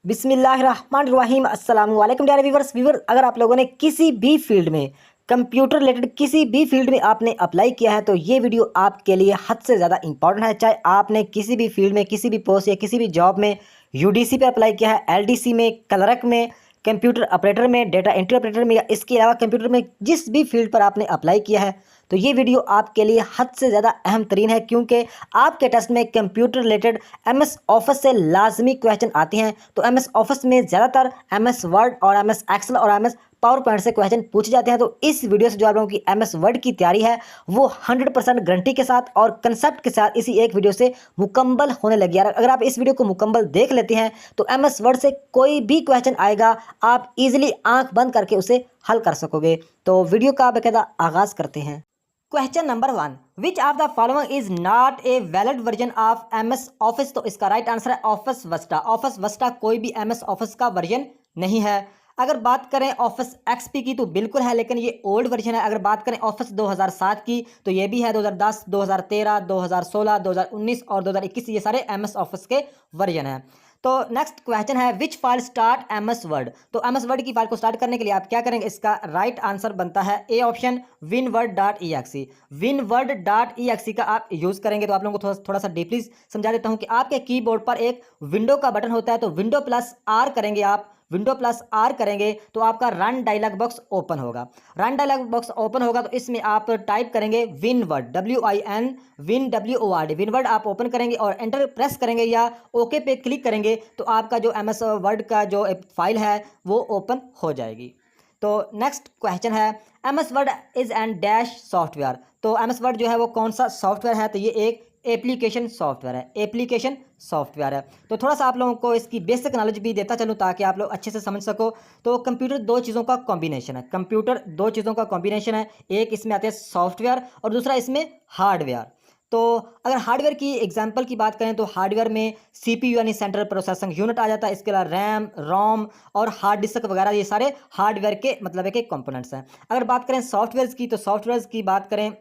बिस्मिल्लाहिर्रहमानिर्रहीम अस्सलाम वालेकुम डियर व्यूअर्स। अगर आप लोगों ने किसी भी फील्ड में कंप्यूटर रिलेटेड किसी भी फील्ड में आपने अप्लाई किया है तो ये वीडियो आपके लिए हद से ज़्यादा इंपॉर्टेंट है। चाहे आपने किसी भी फील्ड में किसी भी पोस्ट या किसी भी जॉब में यूडीसी पे अप्लाई किया है, एलडीसी में, क्लर्क में, कंप्यूटर ऑपरेटर में, डेटा एंट्री ऑपरेटर में या इसके अलावा कंप्यूटर में जिस भी फील्ड पर आपने अप्लाई किया है तो ये वीडियो आपके लिए हद से ज़्यादा अहम तरीन है, क्योंकि आपके टेस्ट में कंप्यूटर रिलेटेड एमएस ऑफिस से लाजमी क्वेश्चन आते हैं। तो एमएस ऑफिस में ज़्यादातर एमएस वर्ड और एमएस एक्सेल और एमएस पावर पॉइंट से क्वेश्चन पूछे जाते हैं। तो इस वीडियो से जो आप लोगों की एमएस वर्ड की तैयारी है वो 100% गारंटी के साथ और कंसेप्ट के साथ इसी एक वीडियो से मुकम्मल होने लगी है। अगर आप इस वीडियो को मुकम्मल देख लेते हैं तो एमएस वर्ड से कोई भी क्वेश्चन आएगा आप इजीली आंख बंद करके उसे हल कर सकोगे। तो वीडियो का बाकायदा आगाज करते हैं। Question number 1, which of the following is not a valid version of MS office. तो इसका राइट आंसर है ऑफिस विस्टा। ऑफिस विस्टा कोई भी एमएस ऑफिस का वर्जन नहीं है। अगर बात करें ऑफिस एक्सपी की तो बिल्कुल है, लेकिन ये ओल्ड वर्जन है। अगर बात करें ऑफिस 2007 की तो ये भी है 2010, 2013, 2016, 2019 और 2021, ये सारे एमएस ऑफिस के वर्जन हैं। तो नेक्स्ट क्वेश्चन है विच फाइल स्टार्ट एमएस वर्ड। तो एमएस वर्ड की फाइल को स्टार्ट करने के लिए आप क्या करेंगे, इसका राइट आंसर बनता है ए ऑप्शन, winword.exe। winword.exe का आप यूज करेंगे। तो आप लोगों को थोड़ा सा डीपली समझा देता हूं कि आपके कीबोर्ड पर एक विंडो का बटन होता है, तो विंडो प्लस आर करेंगे आप, विंडो प्लस आर करेंगे तो आपका रन डायलॉग बॉक्स ओपन होगा। रन डायलॉग बॉक्स ओपन होगा तो इसमें आप टाइप करेंगे विनवर्ड, WIN विनवर्ड आप ओपन करेंगे और एंटर प्रेस करेंगे या ओके पे क्लिक करेंगे तो आपका जो एमएस वर्ड का जो फाइल है वो ओपन हो जाएगी। तो नेक्स्ट क्वेश्चन है MS word is and dash software. तो एमएस वर्ड जो है वो कौन सा सॉफ्टवेयर है, तो ये एक एप्लीकेशन सॉफ्टवेयर है, एप्लीकेशन सॉफ्टवेयर है। तो थोड़ा सा आप लोगों को इसकी बेसिक नॉलेज भी देता चलूँ ताकि आप लोग अच्छे से समझ सको। तो कंप्यूटर दो चीज़ों का कॉम्बिनेशन है, कंप्यूटर दो चीज़ों का कॉम्बिनेशन है। एक इसमें आते हैं सॉफ्टवेयर और दूसरा इसमें हार्डवेयर। तो अगर हार्डवेयर की एग्जांपल की बात करें तो हार्डवेयर में सीपीयू यानी सेंट्रल प्रोसेसिंग यूनिट आ जाता है। इसके अलावा रैम, रोम और हार्ड डिस्क वगैरह ये सारे हार्डवेयर के मतलब है कि कंपोनेंट्स हैं। अगर बात करें सॉफ्टवेयर की तो सॉफ्टवेयर की बात करें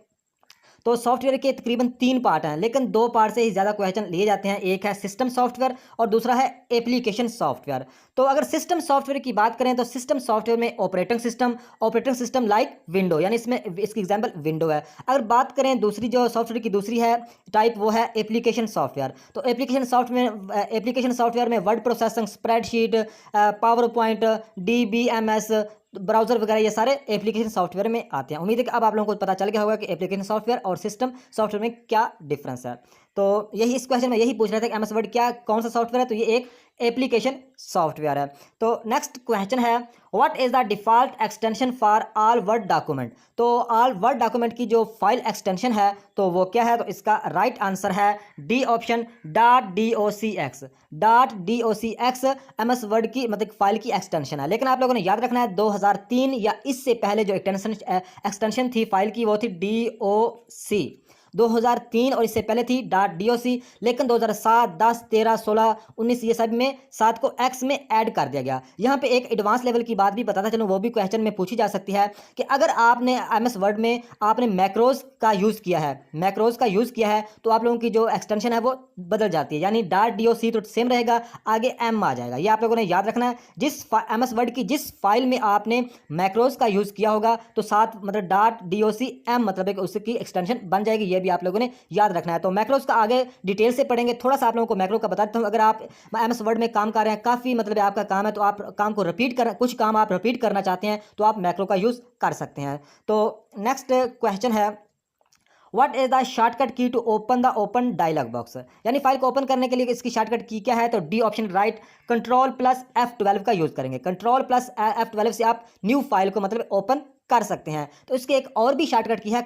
तो सॉफ्टवेयर के तकरीबन 3 पार्ट हैं, लेकिन 2 पार्ट से ही ज़्यादा क्वेश्चन लिए जाते हैं। एक है सिस्टम सॉफ्टवेयर और दूसरा है एप्लीकेशन सॉफ्टवेयर। तो अगर सिस्टम सॉफ्टवेयर की बात करें तो सिस्टम सॉफ्टवेयर में ऑपरेटिंग सिस्टम लाइक विंडो, यानी इसमें इसकी एग्जांपल विंडो है। अगर बात करें दूसरी जो सॉफ्टवेयर की दूसरी है टाइप वो है एप्लीकेशन सॉफ्टवेयर। तो एप्लीकेशन सॉफ्टवेयर में word processing, spreadsheet, power point, DBMS, browser वगैरह ये सारे एप्लीकेशन सॉफ्टवेयर में आते हैं। उम्मीद है कि अब आप लोगों को पता चल गया होगा कि एप्लीकेशन सॉफ्टवेयर और सिस्टम सॉफ्टवेयर में क्या डिफरेंस है। तो यही इस क्वेश्चन में यही पूछ रहे थे कि एमएस वर्ड क्या कौन सा सॉफ्टवेयर है, तो ये एक एप्लीकेशन सॉफ्टवेयर है। तो नेक्स्ट क्वेश्चन है what is the default extension for all word document. तो ऑल वर्ड डॉक्यूमेंट की जो फाइल एक्सटेंशन है तो वो क्या है, तो इसका राइट आंसर है D option, .docx। .docx MS word की मतलब फाइल की एक्सटेंशन है। लेकिन आप लोगों ने याद रखना है 2003 या इससे पहले जो एक्सटेंशन थी फाइल की वो थी DOC। 2003 और इससे पहले थी .doc, लेकिन 2007, 10, 13, 16, 19 ये सब में 7 को x में ऐड कर दिया गया। यहाँ पे एक एडवांस लेवल की बात भी बताता चलूँ, वो भी क्वेश्चन में पूछी जा सकती है कि अगर आपने एमएस वर्ड में आपने मैक्रोज का यूज़ किया है तो आप लोगों की जो एक्सटेंशन है वो बदल जाती है, यानी .doc तो सेम रहेगा, आगे m आ जाएगा। ये आप लोगों ने याद रखना है। जिस एमएस वर्ड की जिस फाइल में आपने मैक्रोज का यूज़ किया होगा तो साथ मतलब .doc m मतलब है कि उसकी एक्सटेंशन बन जाएगी। ये भी आप लोगों ने याद रखना है। तो मैक्रोज का आगे डिटेल से पढ़ेंगे। थोड़ा सा आप लोगों को मैक्रो का बता देता हूं। अगर आप एमएस वर्ड में काम कर रहे हैं, काफ़ी मतलब आपका काम है, तो आप काम को रिपीट कर कुछ काम आप रिपीट करना चाहते हैं तो आप मैक्रो का यूज़ कर सकते हैं। तो नेक्स्ट क्वेश्चन है what is the shortcut key to open the open dialog box. यानी फाइल को ओपन करने के लिए इसकी शॉर्टकट की क्या है, तो डी ऑप्शन राइट, Ctrl+F12 का यूज़ करेंगे। Ctrl+F12 से आप न्यू फाइल को मतलब ओपन कर सकते हैं। तो इसके एक और भी शॉर्टकट की है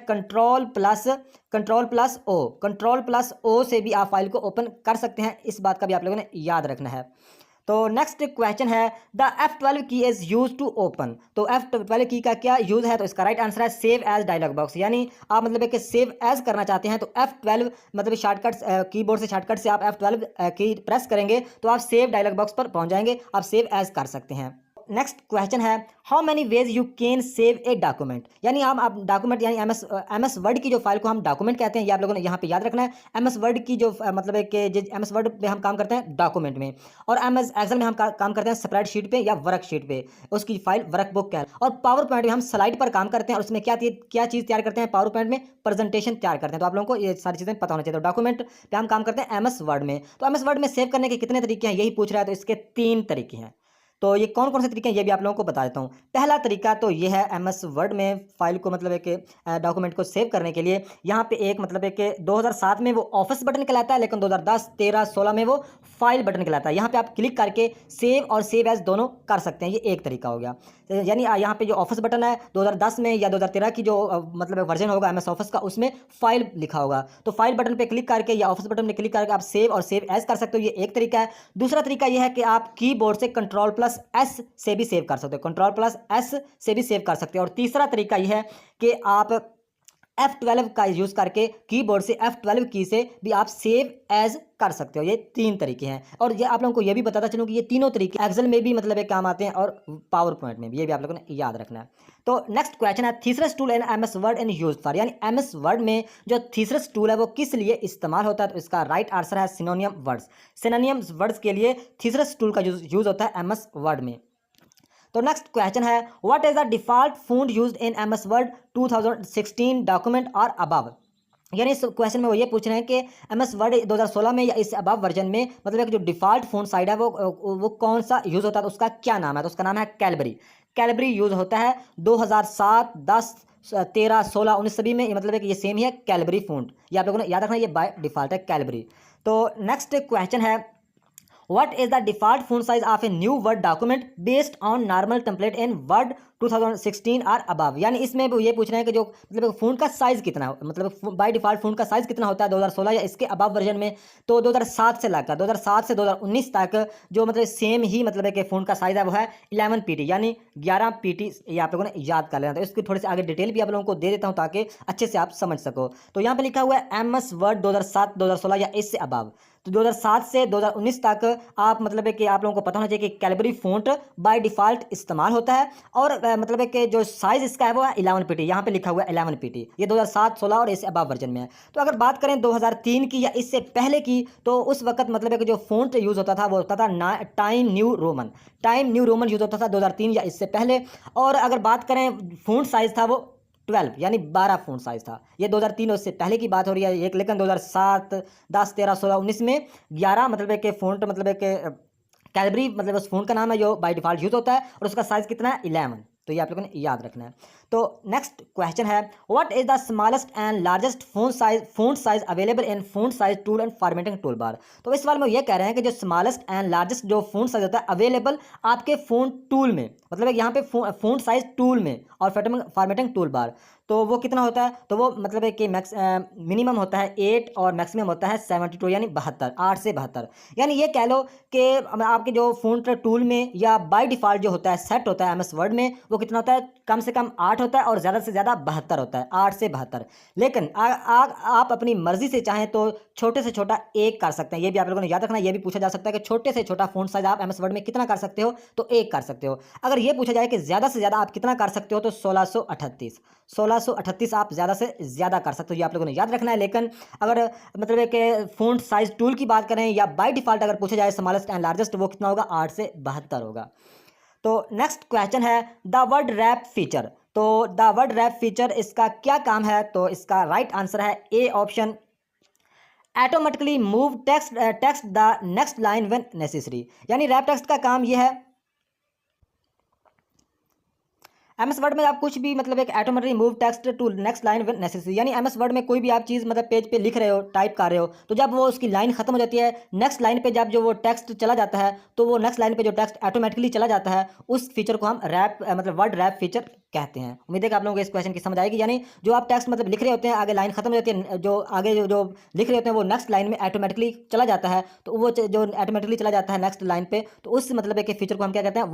Ctrl+O से भी आप फाइल को ओपन कर सकते हैं। इस बात का भी आप लोगों ने याद रखना है। तो नेक्स्ट क्वेश्चन है द F12 की इज यूज टू ओपन। तो F12 की का क्या यूज है, तो इसका राइट आंसर है सेव एज डायलॉग बॉक्स। यानी आप मतलब है कि सेव एज करना चाहते हैं तो F12 मतलब शॉर्टकट कीबोर्ड से शॉर्टकट से आप F12 की प्रेस करेंगे तो आप सेव डायलॉग बॉक्स पर पहुंच जाएंगे, आप सेव एज कर सकते हैं। नेक्स्ट क्वेश्चन है, how many ways you can save a document, यानी आप डॉक्यूमेंट यानी एमएस वर्ड की जो फाइल को हम डॉक्यूमेंट कहते हैं, ये आप लोगों ने यहाँ पे याद रखना है। एमएस वर्ड की जो मतलब है कि एमएस वर्ड पे हम काम करते हैं डॉक्यूमेंट में, और एमएस एक्सेल में हम काम करते हैं स्प्रेडशीट पे या वर्कशीट पे, उसकी फाइल वर्कबुक क्या है। और पावर पॉइंट में हम स्लाइड पर काम करते हैं, और उसमें क्या चीज़ तैयार करते हैं, पावर पॉइंट में प्रेजेंटेशन तैयार करते हैं। तो आप लोगों को ये सारी चीज़ें पता होना चाहिए। तो डॉक्यूमेंट पे हम काम करते हैं एमएस वर्ड में। तो एमएस वर्ड में सेव करने के कितने तरीके हैं यही पूछ रहा है, तो इसके 3 तरीके हैं। तो ये कौन कौन से तरीके हैं ये भी आप लोगों को बता देता हूँ। पहला तरीका तो ये है, एमएस वर्ड में फाइल को मतलब है कि डॉक्यूमेंट को सेव करने के लिए यहाँ पे एक मतलब है कि 2007 में वो ऑफिस बटन कहलाता है, लेकिन 2010, 13, 16 में वो फाइल बटन कहलाता है। यहाँ पे आप क्लिक करके सेव और सेव एज दोनों कर सकते हैं, ये एक तरीका हो गया। यानी यहाँ पे जो ऑफिस बटन है 2010 में या 2013 की जो मतलब वर्जन होगा एमएस ऑफिस का, उसमें फाइल लिखा होगा। तो फाइल बटन पे क्लिक करके या ऑफिस बटन पे क्लिक करके आप सेव और सेव एज कर सकते हो, ये एक तरीका है। दूसरा तरीका यह है कि आप कीबोर्ड से Ctrl+S से भी सेव कर सकते हो, Ctrl+S से भी सेव कर सकते हो। और तीसरा तरीका यह है कि आप F12 का यूज़ करके कीबोर्ड से F12 की से भी आप सेव एज कर सकते हो। ये 3 तरीके हैं, और ये आप लोगों को ये भी बताता चलूँ कि ये तीनों तरीके एक्सेल में भी मतलब एक काम आते हैं और पावर पॉइंट में भी, ये भी आप लोगों ने याद रखना है। तो नेक्स्ट क्वेश्चन है, thesaurus tool in MS Word in use for, यानी एमएस वर्ड में जो थीसरस टूल है वो किस लिए इस्तेमाल होता है। तो इसका राइट आंसर है सिनोनियम वर्ड्स। सिनोनियम वर्ड्स के लिए थीसरस टूल का यूज होता है एमएस वर्ड में। तो नेक्स्ट क्वेश्चन है, what is the default font used in MS word 2016 document और अबव, यानी इस क्वेश्चन में वो ये पूछ रहे हैं कि एमएस वर्ड 2016 में या इस अबव वर्जन में मतलब एक जो डिफॉल्ट फॉन्ट साइज है वो कौन सा यूज़ होता है, तो उसका क्या नाम है। तो उसका नाम है कैलबरी। कैलबरी यूज़ होता है 2007, 10, 13, 16, 19 सभी में, मतलब है कि ये सेम ही है कैलबरी फॉन्ट, ये आप लोगों ने याद रखना, ये बाय डिफॉल्ट है कैलबरी। तो नेक्स्ट क्वेश्चन है, What is the default font size of a new Word document based on normal template in Word 2016 और above, यानी इसमें वो ये पूछ रहे हैं कि जो मतलब फ़ॉन्ट का साइज़ कितना, मतलब बाय डिफ़ॉल्ट फ़ॉन्ट का साइज़ कितना होता है 2016 या इसके अबव वर्जन में। तो 2007 से लेकर 2007 से 2019 तक जो मतलब सेम ही मतलब है कि फ़ॉन्ट का साइज़ है वो है 11 पीटी, यानी 11 पीटी, ये आप लोगों ने याद कर लेना। तो इसकी थोड़ी सी आगे डिटेल भी आप लोगों को दे देता हूँ ताकि अच्छे से आप समझ सको। तो यहाँ पर लिखा हुआ है एमएस वर्ड 2007, 2016 या इससे अबव। तो 2007 से 2019 तक आप मतलब है कि आप लोगों को पता होना चाहिए कि कैलबरी फ़ॉन्ट बाय डिफ़ॉल्ट इस्तेमाल होता है, और मतलब है कि जो साइज़ इसका है वो है 11 पीटी, यहाँ पे लिखा हुआ है 11 पीटी, ये 2007, 16 और इससे अबव वर्जन में है। तो अगर बात करें 2003 की या इससे पहले की, तो उस वक्त मतलब है कि जो फ़ॉन्ट यूज़ होता था वो होता था time new Roman. Time new Roman use होता था 2003 या इससे पहले। और अगर बात करें फ़ॉन्ट साइज़ था वो 12 यानी 12 फ़ॉन्ट साइज़ था, ये 2003 उससे पहले की बात हो रही है। एक लेकिन 2007, 10, 13, 16, 19 में 11 मतलब है कि फ़ॉन्ट मतलब है कि कैलबरी मतलब उस फ़ॉन्ट का नाम है जो बाय डिफ़ॉल्ट यूज़ होता है, और उसका साइज़ कितना है 11। तो ये आप लोगों ने याद रखना है। तो नेक्स्ट क्वेश्चन है, what is the smallest and largest font size available in font size tool and formatting tool bar. तो इस सवाल में ये कह रहे हैं कि जो स्मॉलेस्ट एंड लार्जेस्ट जो फ़ॉन्ट साइज होता है अवेलेबल आपके फ़ॉन्ट टूल में, मतलब यहाँ पे फ़ॉन्ट साइज टूल में और फॉर्मेटिंग टूल बार, तो वो कितना होता है। तो वो मतलब है कि मिनिमम होता है 8 और मैक्सिमम होता है 72, यानी 72, 8 से 72। यानी ये कह लो कि आपके जो फ़ॉन्ट टूल में या बाय डिफ़ॉल्ट जो होता है सेट होता है एमएस वर्ड में, वो कितना होता है, कम से कम 8 होता है और ज़्यादा से ज़्यादा 72 होता है, 8 से 72। लेकिन आप अपनी मर्ज़ी से चाहें तो छोटे से छोटा 1 कर सकते हैं, ये भी आप लोगों ने याद रखना। ये भी पूछा जा सकता है कि छोटे से छोटा फ़ॉन्ट साइज़ आप एमएस वर्ड में कितना कर सकते हो, तो 1 कर सकते हो। अगर ये पूछा जाए कि ज़्यादा से ज़्यादा आप कितना कर सकते हो, तो 1638 आप ज़्यादा से ज़्यादा कर सकते हो, ये आप लोगों ने याद रखना है। लेकिन अगर मतलब है कि फ़ॉन्ट साइज़ टूल की बात करें या बाय डिफ़ॉल्ट अगर पूछा जाए स्मॉलेस्ट एंड लार्जेस्ट, वो कितना होगा, 8 से 72 होगा। तो नेक्स्ट क्वेश्चन है, द वर्ड रैप फीचर। तो द वर्ड रैप फीचर इसका क्या काम है, तो इसका राइट आंसर है A option, automatically move text the next line when necessary, यानी रैप टेक्स्ट का काम यह है एमएस वर्ड में आप कुछ भी मतलब एक automatically move text to next line when necessary, यानी एमएस वर्ड में कोई भी आप चीज़ मतलब पेज पे लिख रहे हो, टाइप कर रहे हो, तो जब वो उसकी लाइन खत्म हो जाती है, नेक्स्ट लाइन पे जब जो वो टेक्स्ट चला जाता है, तो वो नेक्स्ट लाइन पे जो टेक्स्ट ऑटोमेटिकली चला जाता है, उस फीचर को हम रैप मतलब वर्ड रैप फीचर कहते हैं। उम्मीद है कि आप लोगों को इस क्वेश्चन की समझ आएगी। यानी जो आप टेक्स्ट मतलब लिख रहे होते हैं, आगे लाइन खत्म हो जाती है, जो आगे जो लिख रहे होते हैं वो नेक्स्ट लाइन में ऑटोमेटिकली चला जाता है, तो वो जो ऑटोमेटिकली चला जाता है नेक्स्ट लाइन पे, तो उस मतलब एक फीचर को हम क्या कहते हैं,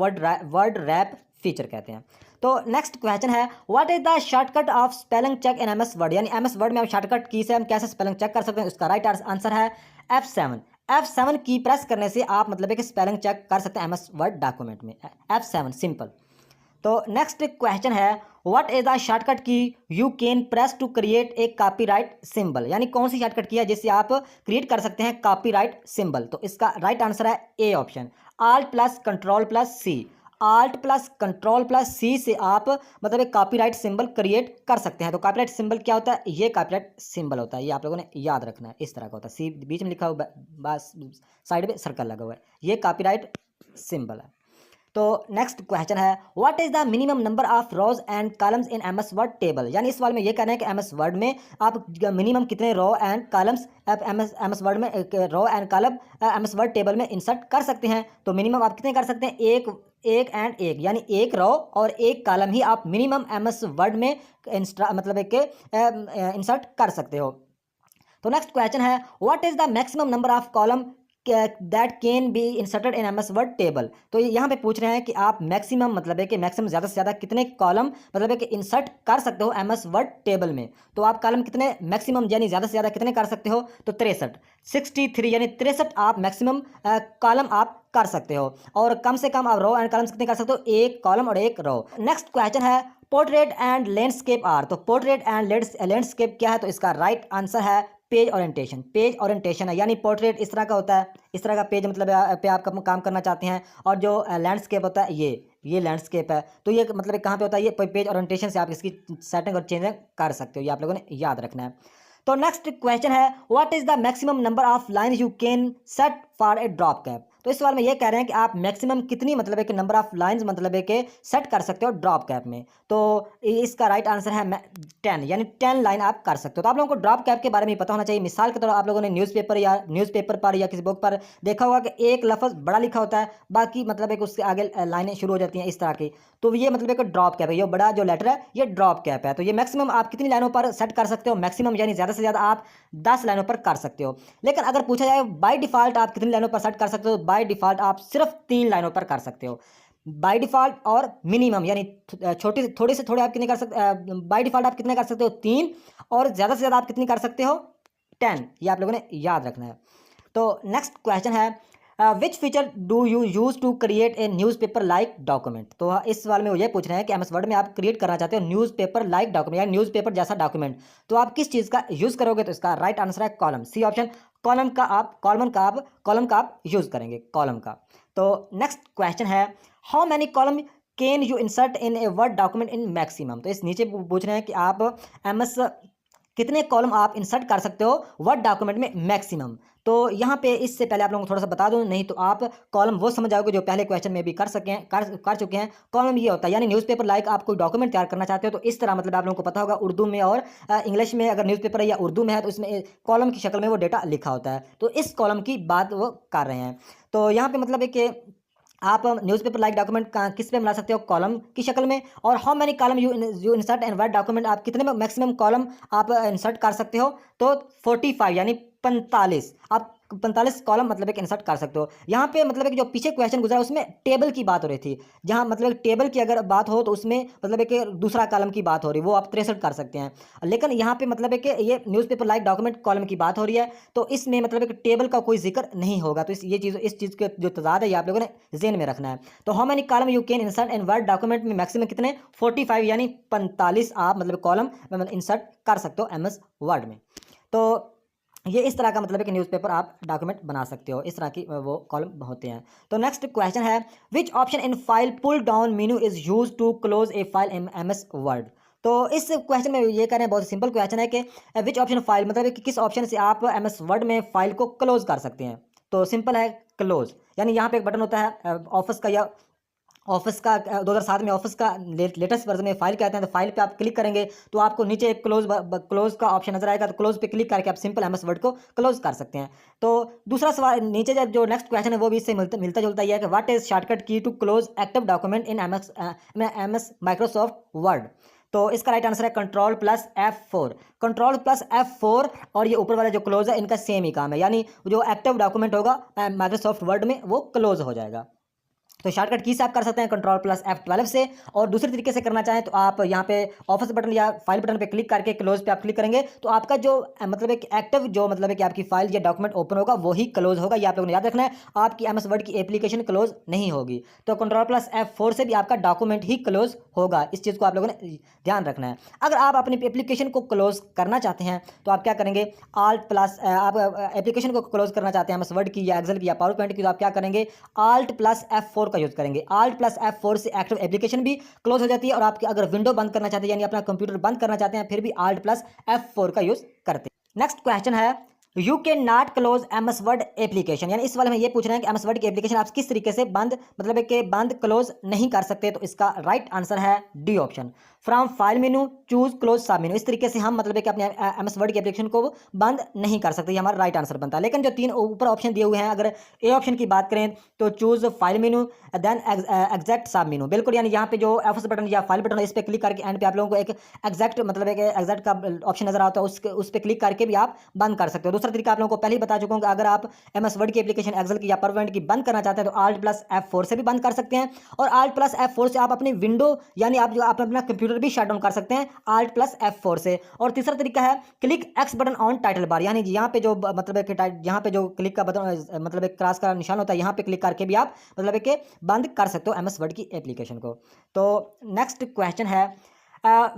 वर्ड रैप फीचर कहते हैं। तो नेक्स्ट क्वेश्चन है, what is the shortcut of spelling check in MS word, यानी एमएस वर्ड में हम शॉर्टकट की से हम कैसे स्पेलिंग चेक कर सकते हैं, उसका राइट आंसर है F7। F7 की प्रेस करने से आप मतलब है कि स्पेलिंग चेक कर सकते हैं MS वर्ड डॉक्यूमेंट में। F7 simple. तो नेक्स्ट क्वेश्चन है, what is the shortcut key you can press to create a copyright symbol, यानी कौन सी शॉर्टकट की है जिससे आप क्रिएट कर सकते हैं कॉपीराइट सिंबल। तो इसका राइट आंसर है A option, Alt plus control plus C. Alt plus control plus C से आप मतलब एक कॉपीराइट सिंबल क्रिएट कर सकते हैं। तो कॉपीराइट सिंबल क्या होता है, ये कॉपीराइट सिंबल होता है, ये आप लोगों ने याद रखना है। इस तरह का होता है, सी बीच में लिखा हुआ, बस साइड में सर्कल लगा हुआ है, ये कॉपीराइट सिंबल है। तो नेक्स्ट क्वेश्चन है, what is the minimum number of rose and columns in MS Word table, यानी इस सवाल में ये कहना है कि एमएस वर्ड में आप मिनिमम कितने row and columns MS word में row and column MS Word table में इंसर्ट कर सकते हैं। तो मिनिमम आप कितने कर सकते हैं, एक एंड एक, यानी एक रो और एक कॉलम ही आप मिनिमम एमएस वर्ड में मतलब एक इंसर्ट कर सकते हो। तो नेक्स्ट क्वेश्चन है, what is the maximum number of column that can be inserted in MS Word table. तो यहाँ पे पूछ रहे हैं कि आप मैक्सिमम मतलब है कि मैक्सिमम ज़्यादा से ज़्यादा कितने कॉलम मतलब है कि इंसर्ट कर सकते हो एमएस वर्ड टेबल में। तो आप कॉलम कितने मैक्सिमम यानी ज़्यादा से ज़्यादा कितने कर सकते हो, तो 63 यानी 63 आप मैक्सिमम कॉलम आप कर सकते हो। और कम से कम आप रो एंड कॉलम्स कितने कर सकते हो, एक कॉलम और एक रो। नेक्स्ट क्वेश्चन है, पोर्ट्रेट एंड लैंडस्केप आर। तो पोर्ट्रेट एंड लैंडस्केप क्या है, तो इसका राइट आंसर है पेज ओरिएंटेशन। पेज ओरिएंटेशन है, यानी पोर्ट्रेट इस तरह का होता है, इस तरह का पेज मतलब पे आप काम करना चाहते हैं, और जो लैंडस्केप होता है ये लैंडस्केप है। तो ये मतलब कहाँ पे होता है, ये पेज ओरिएंटेशन से आप इसकी सेटिंग और चेंजिंग कर सकते हो, ये आप लोगों ने याद रखना है। तो नेक्स्ट क्वेश्चन है, what is the maximum number of line you can set for a drop cap. तो इस सवाल में ये कह रहे हैं कि आप मैक्सिमम कितनी मतलब है कि नंबर ऑफ लाइंस मतलब है कि सेट कर सकते हो ड्रॉप कैप में। तो इसका राइट आंसर है 10, यानी 10 लाइन आप कर सकते हो। तो आप लोगों को ड्रॉप कैप के बारे में पता होना चाहिए। मिसाल के तौर पर आप लोगों ने न्यूज़पेपर पर या किसी बुक पर देखा होगा कि एक लफ्ज़ बड़ा लिखा होता है, बाकी मतलब है कि उसके आगे लाइनें शुरू हो जाती हैं इस तरह की। तो ये मतलब एक ड्रॉप कैप है, ये बड़ा जो लेटर है ये ड्रॉप कैप है। तो ये मैक्सिमम आप कितनी लाइनों पर सेट कर सकते हो, मैक्सिमम यानी ज़्यादा से ज़्यादा आप 10 लाइनों पर कर सकते हो। लेकिन अगर पूछा जाए बाय डिफ़ॉल्ट आप कितनी लाइनों पर सेट कर सकते हो, बाय डिफ़ॉल्ट आप सिर्फ 3 लाइनों पर कर सकते हो बाय डिफ़ॉल्ट। और मिनिमम यानी छोटी थोड़ी से थोड़े आप कितने कर सकते, बाय डिफ़ॉल्ट आप कितने कर सकते हो 3, और ज़्यादा से ज़्यादा आप कितनी कर सकते हो 10, ये आप लोगों ने याद रखना है। तो नेक्स्ट क्वेश्चन है, which feature do you use to create a newspaper like document. तो इस सवाल में वो ये पूछ रहे हैं कि एमएस वर्ड में आप क्रिएट करना चाहते हो न्यूज़पेपर लाइक डॉक्यूमेंट, या न्यूज़पेपर जैसा डॉक्यूमेंट, तो आप किस चीज़ का यूज़ करोगे। तो इसका राइट आंसर है कॉलम, सी ऑप्शन, कॉलम का आप यूज़ करेंगे, कॉलम का। तो नेक्स्ट क्वेश्चन है, how many column can you insert in A word document in maximum. तो इस नीचे पूछ रहे हैं कि आप एमएस कितने कॉलम आप इंसर्ट कर सकते हो वर्ड डॉक्यूमेंट में मैक्सिमम। तो यहाँ पे इससे पहले आप लोगों को थोड़ा सा बता दूं, नहीं तो आप कॉलम वो समझ जाओगे जो पहले क्वेश्चन में भी कर चुके हैं। कॉलम ये होता है, यानी न्यूज़पेपर लाइक आप कोई डॉक्यूमेंट तैयार करना चाहते हो, तो इस तरह मतलब आप लोगों को पता होगा उर्दू में और इंग्लिश में, अगर न्यूज़पेपर है या उर्दू में है तो इसमें कॉलम की शक्ल में वो डेटा लिखा होता है। तो इस कॉलम की बात वो कर रहे हैं। तो यहाँ पे मतलब है कि आप न्यूज़पेपर लाइक डॉक्यूमेंट किस पे मिला सकते हो, कॉलम की शक्ल में। और how many column you insert in word document, आप कितने में मैक्सिमम कॉलम आप इंसर्ट कर सकते हो, तो 45 यानी 45 आप 45 कॉलम मतलब एक इंसर्ट कर सकते हो। यहाँ पे मतलब एक जो पीछे क्वेश्चन गुजरा उसमें टेबल की बात हो रही थी, जहाँ मतलब टेबल की अगर बात हो तो उसमें मतलब एक दूसरा कॉलम की बात हो रही, वो आप 63 कर सकते हैं। लेकिन यहाँ पे मतलब है कि ये न्यूज़पेपर लाइक डॉक्यूमेंट कॉलम की बात हो रही है, तो इसमें मतलब एक टेबल का कोई जिक्र नहीं होगा। तो इस चीज़ के जो तजाद है ये आप लोगों ने ज़हन में रखना है। तो how many column you can insert in word document में मैक्सिमम कितने, 45 यानी 45 आप मतलब कॉलम इंसर्ट कर सकते हो एमएस वर्ड में। तो ये इस तरह का मतलब है कि न्यूज़पेपर आप डॉक्यूमेंट बना सकते हो, इस तरह की वो कॉलम होते हैं। तो नेक्स्ट क्वेश्चन है, which option in file pull down menu is use to close a file in MS word. तो इस क्वेश्चन में ये कह रहे हैं, बहुत सिंपल क्वेश्चन है कि विच ऑप्शन फाइल मतलब कि किस ऑप्शन से आप एमएस वर्ड में फाइल को क्लोज कर सकते हैं। तो सिंपल है क्लोज, यानी यहाँ पे एक बटन होता है ऑफिस का, या ऑफिस का 2007 में ऑफिस का लेटेस्ट वर्जन में फाइल कहते हैं। तो फाइल पे आप क्लिक करेंगे तो आपको नीचे एक क्लोज का ऑप्शन नजर आएगा, तो क्लोज पे क्लिक करके आप सिंपल एमएस वर्ड को क्लोज कर सकते हैं। तो दूसरा सवाल नीचे जो नेक्स्ट क्वेश्चन है वो भी इससे मिलता जुलता ही है कि what is shortcut key to close active document in MS Microsoft word. तो इसका राइट आंसर है control plus F4, control plus F4। और ये ऊपर वाला जो क्लोज है इनका सेम ही काम है, यानी जो एक्टिव डॉक्यूमेंट होगा माइक्रोसॉफ्ट वर्ड में वो क्लोज हो जाएगा। तो शॉर्टकट की से आप कर सकते हैं कंट्रोल प्लस F12 से। और दूसरे तरीके से करना चाहें तो आप यहाँ पे ऑफिस बटन या फाइल बटन पे क्लिक करके क्लोज पे आप क्लिक करेंगे तो आपका जो मतलब एक एक्टिव जो मतलब है कि आपकी फाइल या डॉक्यूमेंट ओपन होगा वही क्लोज होगा। ये आप लोगों ने याद रखना है, आपकी MS वर्ड की एप्लीकेशन क्लोज नहीं होगी। तो कंट्रोल प्लस F4 से भी आपका डॉक्यूमेंट ही क्लोज होगा, इस चीज़ को आप लोगों ने ध्यान रखना है। अगर आप अपनी एप्लीकेशन को क्लोज करना चाहते हैं तो आप क्या करेंगे, आल्ट प्लस आप एप्लीकेशन को क्लोज करना चाहते हैं MS वर्ड की या एक्सेल की या पावर पॉइंट की, तो आप क्या करेंगे, आल्ट प्लस F4 का यूज़ करेंगे। आल्ट प्लस F4 से एक्टिव एप्लीकेशन भी क्लोज हो जाती है, और आपकी अगर विंडो बंद करना चाहते हैं यानी अपना कंप्यूटर बंद करना चाहते हैं फिर भी आल्ट प्लस F4 का यूज़ करते हैं। नेक्स्ट क्वेश्चन है, you can not close MS word application, यानी इस वाले में ये पूछ रहे हैं कि MS वर्ड की एप्लीकेशन आप किस तरीके से बंद मतलब है कि बंद क्लोज नहीं कर सकते। तो इसका राइट आंसर है D option, from file menu choose close सब मेनू। इस तरीके से हम मतलब है कि अपने MS वर्ड की एप्लीकेशन को बंद नहीं कर सकते, ये हमारा राइट आंसर बनता है। लेकिन जो तीन ऊपर ऑप्शन दिए हुए हैं, अगर ए ऑप्शन की बात करें तो choose file menu then exact sub menu, बिल्कुल यानी यहाँ पे जो एफ बटन या फाइल बटन है इस पर क्लिक करके एंड पे आप लोगों को एक एग्जैक्ट मतलब एक एग्जैक्ट का ऑप्शन नजर आता है, उस पर क्लिक करके भी आप बंद कर सकते हो। दूसरा तरीका आप लोगों को पहले ही बता चुका हूँ कि अगर आप MS वर्ड की एप्लीकेशन एक्सेल की या पावरपॉइंट की बंद करना चाहते हैं तो आल्ट प्लस F4 से भी बंद कर सकते हैं, और आल्ट प्लस F4 से आप अपनी विंडो यानी आप जो आप अपना कंप्यूटर भी शट डाउन कर सकते हैं आल्ट प्लस F4 से। और तीसरा तरीका है click x button on title bar, यानी यहाँ पे जो मतलब है कि यहाँ पे जो क्लिक का बटन मतलब एक क्रॉस का निशान होता है, यहाँ पे क्लिक करके भी आप मतलब है कि बंद कर सकते हो MS वर्ड की एप्लीकेशन को। तो नेक्स्ट क्वेश्चन है,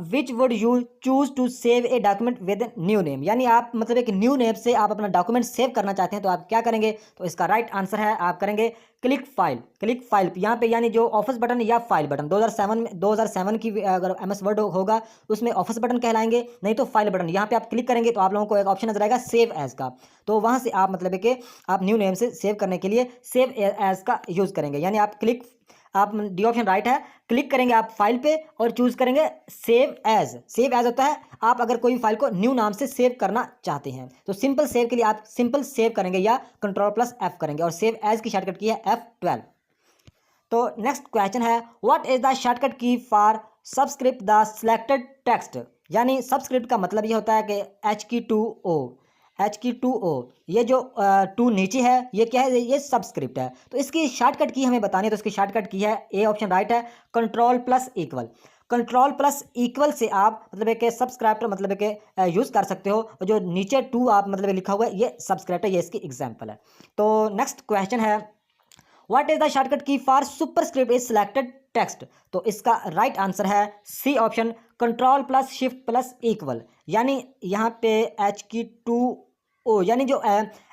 which would you choose to save a document with new name, यानी आप मतलब एक न्यू नेम से आप अपना डॉक्यूमेंट सेव करना चाहते हैं तो आप क्या करेंगे। तो इसका राइट आंसर है आप करेंगे क्लिक फाइल यहाँ पे, यानी जो ऑफिस बटन या फाइल बटन 2007 की अगर MS वर्ड होगा उसमें ऑफिस बटन कहलाएंगे, नहीं तो फाइल बटन। यहाँ पे आप क्लिक करेंगे तो आप लोगों को एक ऑप्शन नजर आएगा सेव एज का, तो वहाँ से आप मतलब कि आप न्यू नेम से सेव करने के लिए सेव एज का यूज़ करेंगे। यानी आप डी ऑप्शन राइट है, क्लिक करेंगे आप फाइल पे और चूज करेंगे सेव एज होता है आप अगर कोई फाइल को न्यू नाम से सेव करना चाहते हैं तो सिंपल सेव के लिए आप सिंपल सेव करेंगे या कंट्रोल प्लस F करेंगे, और सेव एज की शॉर्टकट की है F12। तो नेक्स्ट क्वेश्चन है, what is the shortcut key for subscript the selected text, यानी सबस्क्रिप्ट का मतलब ये होता है कि H की 2O, ये जो 2 नीचे है ये क्या है, ये सबस्क्रिप्ट है। तो इसकी शॉर्टकट की हमें बतानी है, तो इसकी शॉर्टकट की है ए ऑप्शन राइट है, कंट्रोल प्लस इक्वल से आप मतलब एक सब्सक्राइबर मतलब एक यूज़ कर सकते हो, और जो नीचे 2 आप मतलब लिखा हुआ है ये सब्सक्राइबर, ये इसकी एग्जाम्पल है। तो नेक्स्ट क्वेश्चन है, what is the shortcut key for superscript is selected text, तो इसका राइट आंसर है C option, control plus shift plus equal, यानी यहाँ पे H की 2O यानी जो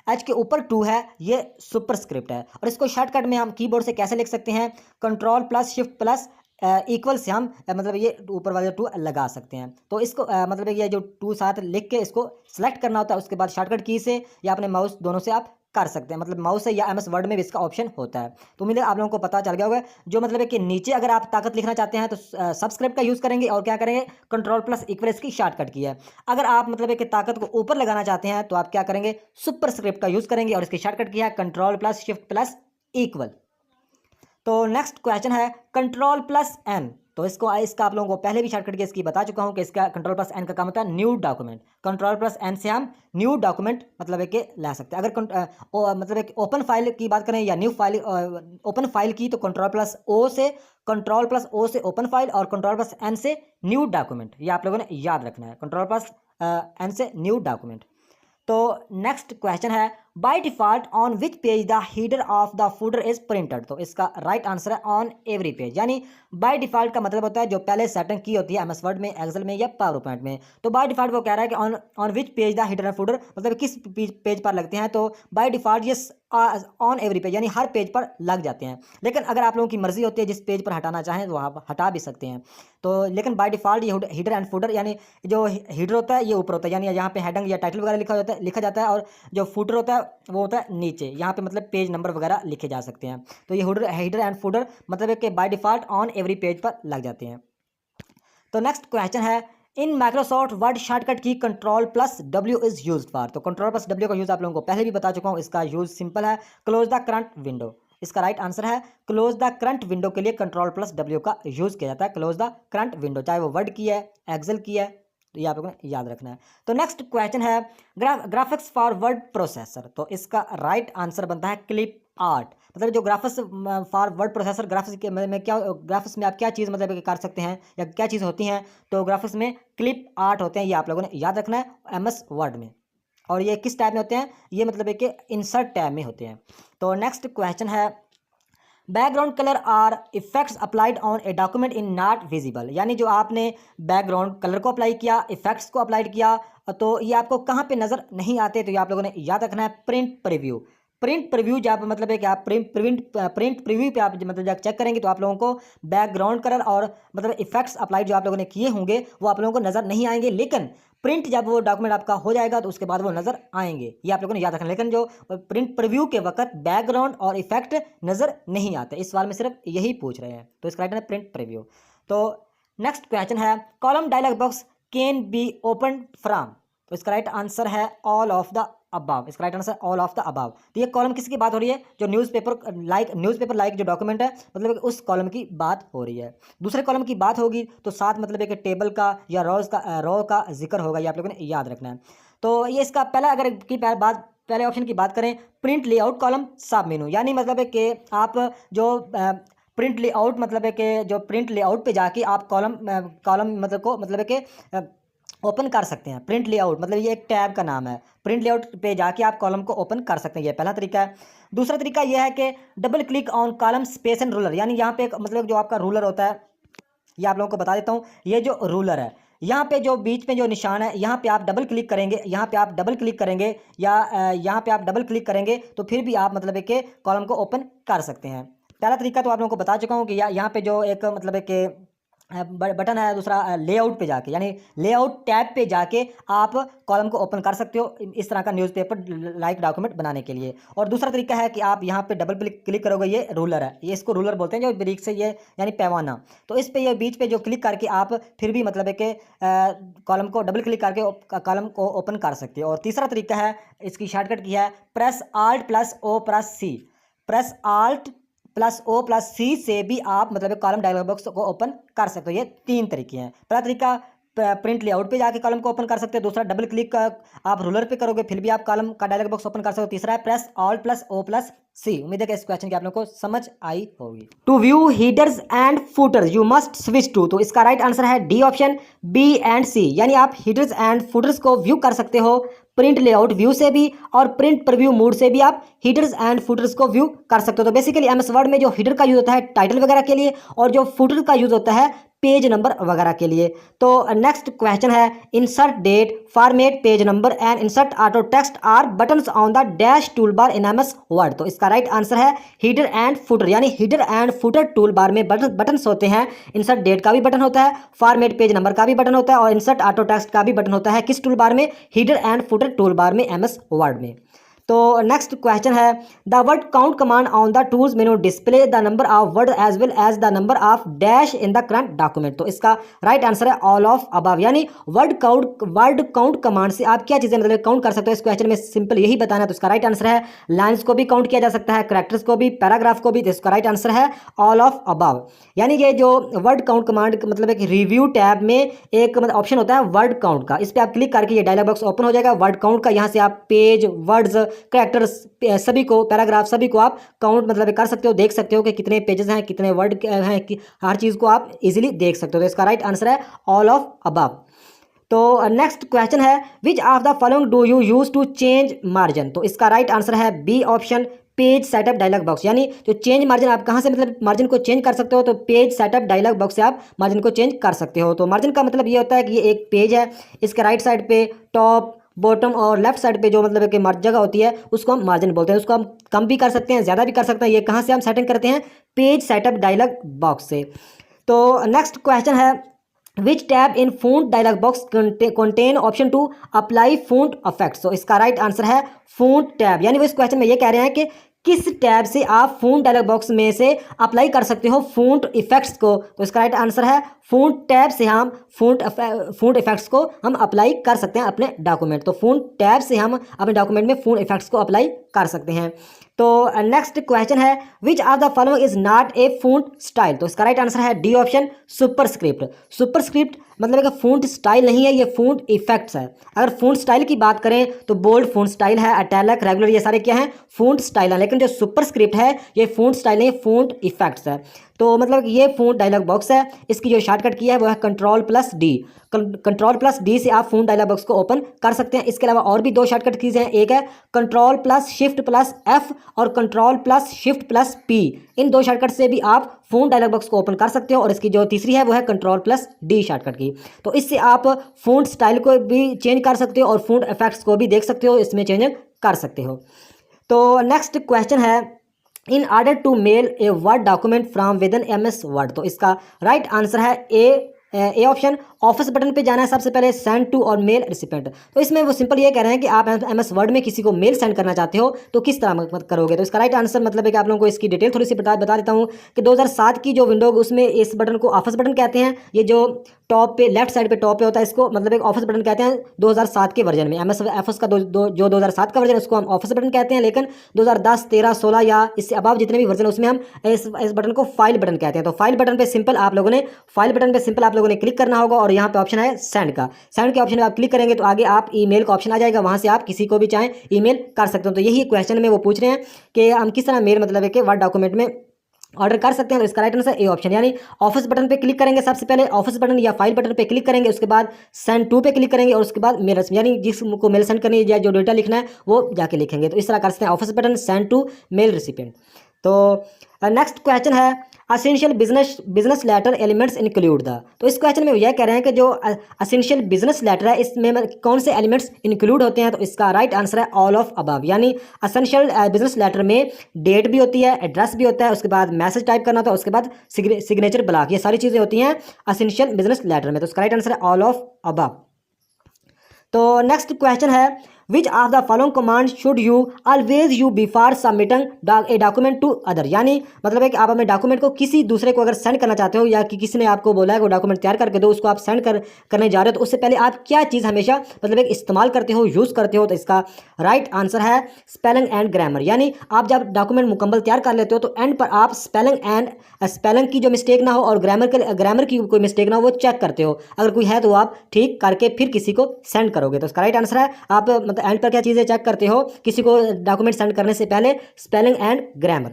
H के ऊपर 2 है ये सुपरस्क्रिप्ट है, और इसको शॉर्टकट में हम कीबोर्ड से कैसे लिख सकते हैं, control plus shift plus equal से हम मतलब ये ऊपर वाले 2 लगा सकते हैं। तो इसको मतलब ये जो 2 साथ लिख के इसको सेलेक्ट करना होता है, उसके बाद शॉर्टकट की से या अपने माउस दोनों से आप कर सकते हैं, मतलब माउस से या MS वर्ड में भी इसका ऑप्शन होता है। तो उम्मीद है आप लोगों को पता चल गया होगा। जो मतलब है कि नीचे अगर आप ताकत लिखना चाहते हैं तो सबस्क्रिप्ट का यूज़ करेंगे और क्या करेंगे, कंट्रोल प्लस इक्वल इसकी शॉर्टकट की है। अगर आप मतलब है कि ताकत को ऊपर लगाना चाहते हैं तो आप क्या करेंगे, सुपरस्क्रिप्ट का यूज़ करेंगे और इसकी शॉर्टकट की है control plus shift plus equal. तो नेक्स्ट क्वेश्चन है, कंट्रोल प्लस N, तो इसका आप लोगों को पहले भी शॉर्टकट की इसकी बता चुका हूं कि इसका कंट्रोल प्लस N का काम होता है new document. Control plus N से हम न्यू डॉक्यूमेंट मतलब है कि ला सकते हैं। अगर मतलब एक ओपन फाइल की बात करें या न्यू फाइल ओपन फाइल की, तो कंट्रोल प्लस O से ओपन फाइल और कंट्रोल प्लस N से न्यू डॉक्यूमेंट, ये आप लोगों ने याद रखना है, कंट्रोल प्लस N से न्यू डॉक्यूमेंट। तो नेक्स्ट क्वेश्चन है, by default on which page the header of the fodder is printed, तो इसका राइट आंसर है ऑन एवरी पेज, यानी बाय डिफॉल्ट का मतलब होता है जो पहले सेटिंग की होती है MS वर्ड में, एक्सेल में या पावर पॉइंट में। तो बाय डिफॉल्ट वो कह रहा है कि on which page the header and fodder, मतलब किस पेज पर लगते हैं। तो बाय डिफॉल्ट ये ऑन एवरी पेज यानी हर पेज पर लग जाते हैं, लेकिन अगर आप लोगों की मर्जी होती है जिस पेज पर हटाना चाहें तो आप हटा भी सकते हैं। तो लेकिन बाय डिफॉल्ट ये हीडर एंड फूडर, यानी जो हीडर होता है ये ऊपर होता है, यानी यहाँ पे हेडिंग या टाइटल वगैरह लिखा जाता है, और जो फूडर होता है वो होता है नीचे, यहाँ पे मतलब पेज नंबर वगैरह लिखे जा सकते हैं। तो ये हीडर एंड फूडर मतलब है कि by default on every page पर लग जाते हैं। तो नेक्स्ट क्वेश्चन है, इन माइक्रोसॉफ्ट वर्ड शॉर्टकट की control plus W is used for, तो कंट्रोल प्लस W का यूज आप लोगों को पहले भी बता चुका हूँ, इसका यूज सिंपल है, क्लोज द करंट विंडो। इसका राइट आंसर है क्लोज द करंट विंडो के लिए कंट्रोल प्लस W का यूज किया जाता है, क्लोज द करंट विंडो, चाहे वो वर्ड की है एक्सेल की है, तो ये आप लोगों ने याद रखना है। तो नेक्स्ट क्वेश्चन है, ग्राफिक्स फॉर वर्ड प्रोसेसर, तो इसका राइट आंसर बनता है आर्ट, मतलब जो graphics for word processor, graphics के में क्या, ग्राफिक्स में आप क्या चीज़ मतलब कर सकते हैं या क्या चीज़ होती हैं, तो ग्राफिक्स में क्लिप आर्ट होते हैं, ये आप लोगों ने याद रखना है एमएस वर्ड में। और ये किस टैब में होते हैं, ये मतलब है कि इंसर्ट टैब में होते हैं। तो नेक्स्ट क्वेश्चन है, background colour are effects applied on a document in not visible, यानी जो आपने बैकग्राउंड कलर को अप्लाई किया, इफेक्ट्स को अप्लाइड किया, तो ये आपको कहाँ पे नज़र नहीं आते, तो ये आप लोगों ने याद रखना है प्रिंट प्रीव्यू। प्रिंट प्रीव्यू जब मतलब है कि आप प्रिंट प्रीव्यू पे आप मतलब जब चेक करेंगे तो आप लोगों को बैकग्राउंड कलर और मतलब इफेक्ट्स अप्लाइड जो आप लोगों ने किए होंगे वो आप लोगों को नज़र नहीं आएंगे, लेकिन प्रिंट जब वो डॉक्यूमेंट आपका हो जाएगा तो उसके बाद वो नज़र आएंगे, ये आप लोगों ने याद रखना। लेकिन जो प्रिंट प्रीव्यू के वक्त बैकग्राउंड और इफेक्ट नज़र नहीं आते, इस सवाल में सिर्फ यही पूछ रहे हैं, तो इसका राइट है प्रिंट प्रीव्यू। तो नेक्स्ट क्वेश्चन है, column dialog box can be open from, तो इसका राइट आंसर है ऑल ऑफ द अबव, इसका right answer all of the above. तो ये कॉलम किसकी बात हो रही है, जो न्यूज़पेपर लाइक जो डॉक्यूमेंट है, मतलब उस कॉलम की बात हो रही है। दूसरे कॉलम की बात होगी तो साथ मतलब एक टेबल का या रो का जिक्र होगा, ये आप लोगों ने याद रखना है। तो ये इसका पहला अगर की बात पहले ऑप्शन की बात करें, प्रिंट लेआउट कॉलम सब मेनू, यानी मतलब है कि आप जो प्रिंट लेआउट मतलब है कि जो प्रिंट लेआउट पे जाके आप कॉलम मतलब को मतलब है कि ओपन कर सकते हैं। प्रिंट लेआउट मतलब ये एक टैब का नाम है, प्रिंट लेआउट पे जाके आप कॉलम को ओपन कर सकते हैं, ये पहला तरीका है। दूसरा तरीका यह है कि double click on column space and ruler, यानी यहाँ पे एक मतलब जो आपका रूलर होता है, ये आप लोगों को बता देता हूँ, ये जो रूलर है यहाँ पे जो बीच में जो निशान है यहाँ पे आप डबल क्लिक करेंगे, यहाँ पे आप डबल क्लिक करेंगे या यहाँ पे आप डबल क्लिक करेंगे तो फिर भी आप मतलब है कि कॉलम को ओपन कर सकते हैं। पहला तरीका तो आप लोगों को बता चुका हूँ कि यहाँ पे जो एक मतलब है कि बटन है, दूसरा लेआउट पे जाके यानी लेआउट टैब पे जाके आप कॉलम को ओपन कर सकते हो इस तरह का न्यूज़पेपर लाइक डॉक्यूमेंट बनाने के लिए। और दूसरा तरीका है कि आप यहाँ पे डबल क्लिक करोगे, ये रूलर है, ये इसको रूलर बोलते हैं जो ब्रिक से ये यानी पैमाना, तो इस पे ये बीच पे जो क्लिक करके आप फिर भी मतलब है कि कॉलम को डबल क्लिक करके कॉलम को ओपन कर सकते हो। और तीसरा तरीका है, इसकी शॉर्टकट की है press Alt plus O plus C, press Alt plus O plus C से भी आप मतलब कॉलम डायलॉग बॉक्स को ओपन कर सकते हो। ये तीन तरीके हैं। पहला तरीका प्रिंट लेआउट पे जाके कॉलम को ओपन कर सकते हो, दूसरा डबल क्लिक आप रूलर पे करोगे फिर भी आप कॉलम का डायलॉग बॉक्स ओपन कर सकते हो, तीसरा है press all plus O plus C. उम्मीद है कि इस क्वेश्चन की आप लोगों को समझ आई होगी। To view headers and footers you must switch to, तो इसका राइट आंसर है D option, B and C, यानी आप हीडर्स एंड फुटर्स को व्यू कर सकते हो प्रिंट लेआउट व्यू से भी और प्रिंट प्रीव्यू मोड से भी आप हीडर्स एंड फुटर्स को व्यू कर सकते हो। तो बेसिकली एमएस वर्ड में जो हीडर का यूज होता है टाइटल वगैरह के लिए और जो फुटर का यूज होता है पेज नंबर वगैरह के लिए। तो नेक्स्ट क्वेश्चन है, insert date, format page number and insert auto text are buttons on the dash tool bar in MS word, तो इसका राइट आंसर है हीडर एंड फुटर, यानी header and footer tool bar में buttons होते हैं। Insert date का भी button होता है, फॉर्मेट पेज नंबर का भी बटन होता है और इंसर्ट ऑटो टेक्स्ट का भी बटन होता है। किस टूल बार में, header and footer tool bar में एमएस वर्ड में। तो नेक्स्ट क्वेश्चन है, the word count command on the tools menu display the number of word as well as the number of dash in the current document, तो इसका right answer है all of above, यानी word count command से आप क्या चीजें मतलब count कर सकते हो। इस क्वेश्चन में सिंपल यही बताना है, तो इसका राइट आंसर है लाइन्स को भी काउंट किया जा सकता है, कैरेक्टर्स को भी, पैराग्राफ को भी, तो इसका राइट आंसर है ऑल ऑफ अबव। यानी ये जो वर्ड काउंट कमांड मतलब एक रिव्यू टैब में एक मतलब ऑप्शन होता है वर्ड काउंट का, इस पर आप क्लिक करके ये डायलॉग बॉक्स ओपन हो जाएगा वर्ड काउंट का। यहाँ से आप पेज, वर्ड्स, कैरेक्टर्स सभी को, पैराग्राफ सभी को आप काउंट मतलब कर सकते हो, देख सकते हो कि कितने पेजेस हैं, कितने वर्ड हैं, कि हर चीज़ को आप इजीली देख सकते हो। तो इसका राइट आंसर है ऑल ऑफ अबव। तो नेक्स्ट क्वेश्चन है, which of the following do you use to change margin, तो इसका राइट आंसर है B option, page setup dialog box, यानी जो चेंज मार्जिन आप कहाँ से मतलब मार्जिन को चेंज कर सकते हो, तो पेज सेटअप डायलॉग बॉक्स से आप मार्जिन को चेंज कर सकते हो। तो मार्जिन का मतलब ये होता है कि ये एक पेज है, इसके राइट साइड पे टॉप, बॉटम और लेफ्ट साइड पे जो मतलब कि जगह होती है उसको हम मार्जिन बोलते हैं। उसको हम कम भी कर सकते हैं, ज़्यादा भी कर सकते हैं। ये कहाँ से हम सेटिंग करते हैं, पेज सेटअप डायलॉग बॉक्स से। तो नेक्स्ट क्वेश्चन है, which tab in font dialog box contain option to apply font effects, तो इसका राइट आंसर है फॉन्ट टैब, यानी वो इस क्वेश्चन में ये कह रहे हैं कि किस टैब से आप फॉन्ट डायलॉग बॉक्स में से अप्लाई कर सकते हो फॉन्ट इफेक्ट्स को, तो इसका राइट आंसर है फॉन्ट टैब से हम फॉन्ट इफेक्ट्स को हम अप्लाई कर सकते हैं अपने डॉक्यूमेंट। तो फॉन्ट टैब से हम अपने डॉक्यूमेंट में फॉन्ट इफेक्ट्स को अप्लाई कर सकते हैं। तो नेक्स्ट क्वेश्चन है which of the following is not a font style. तो इसका राइट आंसर है डी ऑप्शन सुपरस्क्रिप्ट। सुपरस्क्रिप्ट मतलब कि फॉन्ट स्टाइल नहीं है, ये फॉन्ट इफेक्ट्स है। अगर फॉन्ट स्टाइल की बात करें तो बोल्ड फॉन्ट स्टाइल है, इटैलिक, रेगुलर, ये सारे क्या हैं फॉन्ट स्टाइल है। लेकिन जो सुपरस्क्रिप्ट है ये फॉन्ट स्टाइल नहीं, फॉन्ट इफेक्ट्स है। तो मतलब ये फॉन्ट डायलॉग बॉक्स है, इसकी जो शॉर्टकट की है वो है कंट्रोल+D। कंट्रोल+D से आप फॉन्ट डायलॉग बॉक्स को ओपन कर सकते हैं। इसके अलावा और भी दो शॉर्टकट कीज हैं, एक है कंट्रोल+Shift+F और कंट्रोल+Shift+P। इन दो शॉर्टकट से भी आप फॉन्ट डायलॉग बॉक्स को ओपन कर सकते हो। और इसकी जो तीसरी है वो है कंट्रोल+D शॉर्टकट की। तो इससे आप फॉन्ट स्टाइल को भी चेंज कर सकते हो और फॉन्ट इफेक्ट्स को भी देख सकते हो, इसमें चेंज कर सकते हो। तो नेक्स्ट क्वेश्चन है in order to mail a word document from within MS word. तो इसका राइट आंसर है ए ऑप्शन। ऑफिस बटन पे जाना है सबसे पहले, सेंड टू और मेल रिसिपेंट। तो इसमें वो सिंपल ये कह रहे हैं कि आप MS वर्ड में किसी को मेल सेंड करना चाहते हो तो किस तरह करोगे। तो इसका राइट आंसर मतलब है कि आप लोगों को इसकी डिटेल थोड़ी सी बता देता हूँ कि 2007 की जो विंडो उसमें इस बटन को ऑफिस बटन कहते हैं। ये जो टॉप पे लेफ्ट साइड पे टॉप पे होता है इसको मतलब एक ऑफिस बटन कहते हैं 2007 के वर्जन में। MS ऑफिस का जो 2007 का वर्जन उसको हम ऑफिस बटन कहते हैं। लेकिन 2010, 13, 16 या इससे अबाव जितने भी वर्जन उसमें हम इस बटन को फाइल बटन कहते हैं। तो फाइल बटन पे सिंपल आप लोगों ने क्लिक करना होगा और यहाँ पे ऑप्शन है सेंड का। सेंड के ऑप्शन में आप क्लिक करेंगे तो आगे आप ईमेल का ऑप्शन आ जाएगा, वहाँ से आप किसी को भी चाहें ईमेल कर सकते हो। तो यही क्वेश्चन में वो पूछ रहे हैं कि हम किस तरह मेल मतलब है कि वर्ड डॉक्यूमेंट में ऑर्डर कर सकते हैं। तो इसका राइट आंसर ए ऑप्शन, यानी ऑफिस बटन पे क्लिक करेंगे सबसे पहले, ऑफिस बटन या फाइल बटन पे क्लिक करेंगे, उसके बाद सेंड टू पे क्लिक करेंगे और उसके बाद मेल, यानी जिसको मेल सेंड करनी है या जो डेटा लिखना है वो जाके लिखेंगे। तो इस तरह कर सकते हैं office button, send to, mail recipient. तो नेक्स्ट क्वेश्चन है essential business letter elements include the. तो इस क्वेश्चन में यह कह रहे हैं कि जो असेंशियल बिजनेस लेटर है इसमें कौन से एलिमेंट्स इंक्लूड होते हैं। तो इसका राइट आंसर है ऑल ऑफ अबव, यानी असेंशियल बिजनेस लेटर में डेट भी होती है, एड्रेस भी होता है, उसके बाद मैसेज टाइप करना होता है, उसके बाद सिग्नेचर ब्लॉक, ये सारी चीज़ें होती हैं असेंशियल बिजनेस लेटर में। तो इसका राइट आंसर है ऑल ऑफ अबव। तो नेक्स्ट क्वेश्चन है which of the following command should you always use before submitting a document to other. यानी मतलब है कि आप अपने डॉक्यूमेंट को किसी दूसरे को अगर सेंड करना चाहते हो या कि किसी ने आपको बोला है वो डॉक्यूमेंट तैयार करके दो, उसको आप सेंड करने जा रहे हो तो उससे पहले आप क्या चीज़ हमेशा मतलब एक इस्तेमाल करते हो, यूज़ करते हो। तो इसका राइट आंसर है स्पेलिंग एंड ग्रामर, यानी आप जब डॉक्यूमेंट मुकम्मल तैयार कर लेते हो तो एंड पर आप स्पेलिंग की जो मिस्टेक ना हो और ग्रामर की कोई मिस्टेक ना हो वो चेक करते हो। अगर कोई है तो आप ठीक करके फिर किसी को सेंड करोगे। तो इसका राइट आंसर है आप मतलब एंड पर क्या चीज़ें चेक करते हो किसी को डॉक्यूमेंट सेंड करने से पहले, स्पेलिंग एंड ग्रामर।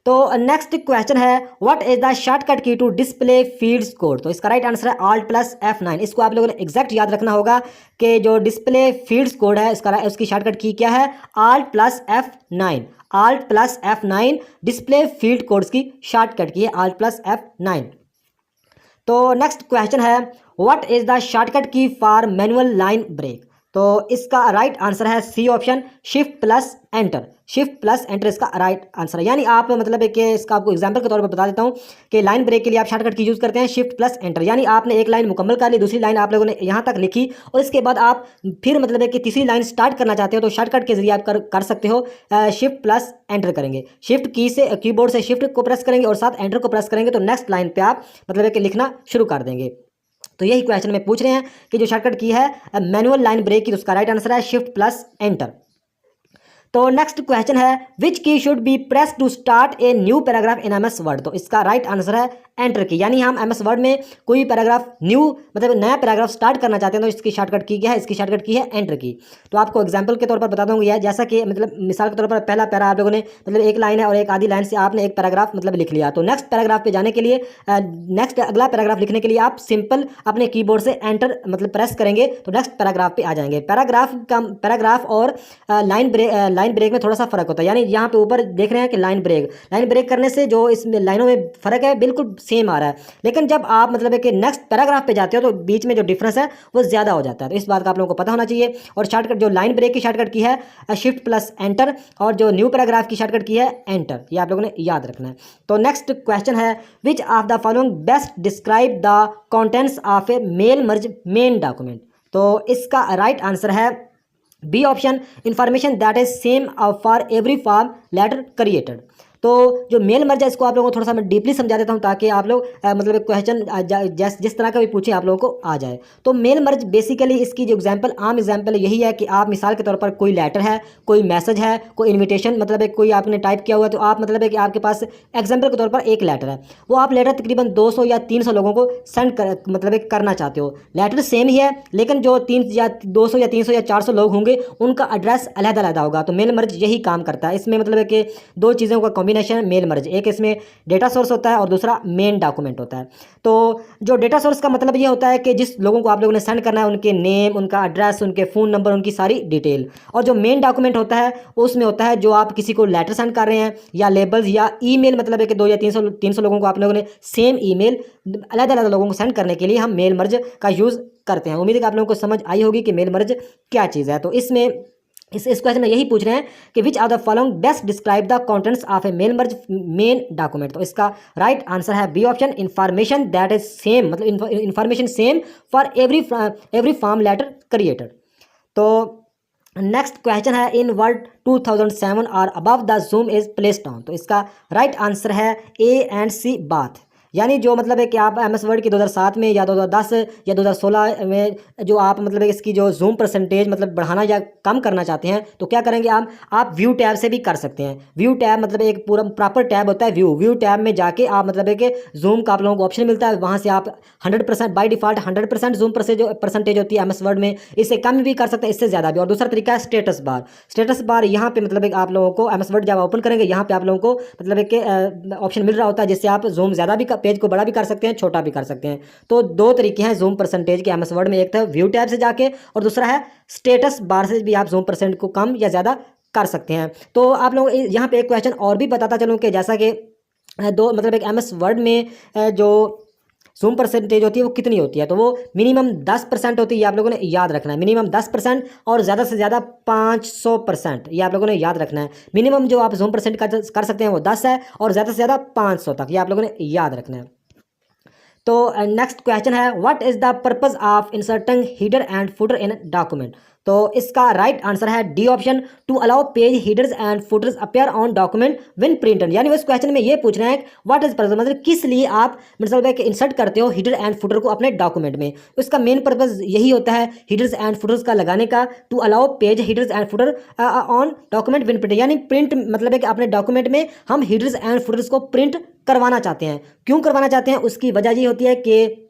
तो नेक्स्ट क्वेश्चन है what is the shortcut key to display fields code. तो इसका राइट आंसर है Alt+F9। इसको आप लोगों ने एग्जैक्ट याद रखना होगा कि जो डिस्प्ले फील्ड्स कोड है उसकी शॉर्टकट की क्या है Alt+F9। Alt+F9 display field codes की शॉर्टकट की है Alt+F9। तो नेक्स्ट क्वेश्चन है what is the shortcut key for manual line break. तो इसका राइट आंसर है सी ऑप्शन Shift+Enter। Shift+Enter इसका राइट आंसर है। यानी आप मतलब है कि इसका आपको एग्जांपल के तौर पर बता देता हूं कि लाइन ब्रेक के लिए आप शॉर्टकट की यूज़ करते हैं Shift+Enter। यानी आपने एक लाइन मुकम्मल कर ली, दूसरी लाइन आप लोगों ने यहाँ तक लिखी और इसके बाद आप फिर मतलब है कि तीसरी लाइन स्टार्ट करना चाहते हो तो शॉर्टकट के जरिए आप कर सकते हो Shift+Enter करेंगे। शिफ्ट की से कीबोर्ड से शिफ्ट को प्रेस करेंगे और साथ एंटर को प्रेस करेंगे तो नेक्स्ट लाइन पर आप मतलब है कि लिखना शुरू कर देंगे। तो यही क्वेश्चन में पूछ रहे हैं कि जो शॉर्टकट की है मैनुअल लाइन ब्रेक की, तो उसका राइट आंसर है Shift+Enter। तो नेक्स्ट क्वेश्चन है which key should be press to start a new paragraph in MS word. तो इसका राइट आंसर है एंटर की, यानी हम MS वर्ड में कोई पैराग्राफ न्यू मतलब नया पैराग्राफ स्टार्ट करना चाहते हैं तो इसकी शॉर्टकट की क्या है, इसकी शॉर्टकट की है एंटर की। तो आपको एग्जांपल के तौर पर बता दूंगा, जैसा कि मतलब मिसाल के तौर पर पहला पैरा आप लोगों ने मतलब एक लाइन है और एक आधी लाइन से आपने एक पैराग्राफ मतलब लिख लिया, तो नेक्स्ट पैराग्राफ पे जाने के लिए नेक्स्ट अगला पैराग्राफ लिखने के लिए आप सिंपल अपने कीबोर्ड से एंटर मतलब प्रेस करेंगे तो नेक्स्ट पैराग्राफ पे आ जाएंगे। पैराग्राफ और लाइन ब्रेक में थोड़ा सा फर्क होता है। यानी यहाँ पे ऊपर देख रहे हैं कि लाइन ब्रेक करने से जो इसमें लाइनों में फर्क है बिल्कुल सेम आ रहा है, लेकिन जब आप मतलब है कि नेक्स्ट पैराग्राफ पे जाते हो तो बीच में जो डिफरेंस है वो ज़्यादा हो जाता है। तो इस बात का आप लोगों को पता होना चाहिए। और शॉर्टकट जो लाइन ब्रेक की शॉर्टकट की है Shift+Enter और जो न्यू पैराग्राफ की शॉर्टकट की है एंटर, ये आप लोगों ने याद रखना है। तो नेक्स्ट क्वेश्चन है which of the following best describe the contents of a mail merge main document. तो इसका राइट आंसर है B option information that is same for every form letter created. तो जो मेल मर्ज है इसको आप लोगों को थोड़ा सा मैं डीपली समझा देता हूँ ताकि आप लोग मतलब क्वेश्चन जिस तरह का भी पूछें आप लोगों को आ जाए। तो मेल मर्ज बेसिकली इसकी जो एग्जांपल आम एग्जांपल यही है कि आप मिसाल के तौर पर कोई लेटर है, कोई मैसेज है, कोई इन्विटेशन मतलब है कोई आपने टाइप किया हुआ है, तो आप मतलब है कि आपके पास एग्जांपल के तौर पर एक लेटर है, वो आप लेटर तकरीबन 200 या 300 लोगों को सेंड कर मतलब है करना चाहते हो। लेटर सेम ही है लेकिन जो 200 या 300 या 400 लोग होंगे उनका एड्रेस अलग-अलग होगा। तो मेल मर्ज यही काम करता है। इसमें मतलब है कि दो चीज़ों का कॉम्बिनेशन मेल मर्ज, एक इसमें डेटा सोर्स होता है और दूसरा मेन डॉक्यूमेंट होता है। तो जो डेटा सोर्स का मतलब ये होता है कि जिस लोगों को आप लोगों ने सेंड करना है उनके नेम, उनका एड्रेस, उनके फ़ोन नंबर, उनकी सारी डिटेल। और जो मेन डॉक्यूमेंट होता है उसमें होता है जो आप किसी को लेटर सेंड कर रहे हैं या लेबल्स या ईमेल, मतलब है कि 2 या 300 लोगों को आप लोगों ने सेम ईमेल अलग अलग लोगों को सेंड करने के लिए हम मेल मर्ज का यूज़ करते हैं। उम्मीद है कि आप लोगों को समझ आई होगी कि मेल मर्ज क्या चीज़ है। तो इसमें इस क्वेश्चन में यही पूछ रहे हैं कि which are the following best describe the contents of a mail merge main document. तो इसका राइट आंसर है B option, information that is same, मतलब information same for every form letter created. तो नेक्स्ट क्वेश्चन है in Word 2007 और above the zoom is placed on. तो इसका right answer है ए एंड सी बाथ, यानी जो मतलब है कि आप एम एस वर्ड की 2007 में या 2010 या 2016 में जो आप मतलब है इसकी जो जूम परसेंटेज मतलब बढ़ाना या कम करना चाहते हैं तो क्या करेंगे आप व्यू टैब से भी कर सकते हैं। व्यू टैब मतलब एक पूरा प्रॉपर टैब होता है व्यू टैब में जाके आप मतलब है कि जूम का आप लोगों को ऑप्शन मिलता है, वहाँ से आप 100% बाई डिफ़ॉल्ट 100% जूम परसेंटेज होती है एम एस वर्ड में, इससे कम भी कर सकते हैं, इससे ज़्यादा भी। और दूसरा तरीका है स्टेटस बार। स्टेटस बार यहाँ पे मतलब आप लोगों को एम एस वर्ड जब ओपन करेंगे यहाँ पे आप लोगों को मतलब एक ऑप्शन मिल रहा होता है जिससे आप जूम ज़्यादा भी पेज को बड़ा भी कर सकते हैं, छोटा भी कर सकते हैं। तो दो तरीके हैं जूम परसेंटेज के एम एस वर्ड में, एक था व्यू टैब से जाके और दूसरा है स्टेटस बार से भी आप जूम परसेंट को कम या ज़्यादा कर सकते हैं। तो आप लोग यहाँ पे एक क्वेश्चन और भी बताता चलूँ कि जैसा कि दो मतलब एक एम एस वर्ड में जो जूम परसेंटेज होती है वो कितनी होती है, तो वो मिनिमम 10% होती है, ये आप लोगों ने याद रखना है। मिनिमम 10% और ज़्यादा से ज़्यादा 500%, ये आप लोगों ने याद रखना है। मिनिमम जो आप जूम परसेंट कर सकते हैं वो 10 है और ज़्यादा से ज़्यादा 500 तक, ये आप लोगों ने याद रखना है। तो नेक्स्ट क्वेश्चन है what is the purpose of inserting header and footer in document. तो इसका राइट आंसर है D option, to allow page headers and footers appear on document when printed. यानी इस क्वेश्चन में ये पूछ रहे हैं व्हाट इज पर्पस, मतलब किस लिए आप मतलब कि इंसर्ट करते हो हीडर एंड फुटर को अपने डॉक्यूमेंट में। तो इसका मेन पर्पस यही होता है हीडर्स एंड फुटर्स का लगाने का, to allow page headers and footer on document when printed, यानी प्रिंट मतलब है कि अपने डॉक्यूमेंट में हम हीडर्स एंड फुटर्स को प्रिंट करवाना चाहते हैं। क्यों करवाना चाहते हैं, उसकी वजह ये होती है कि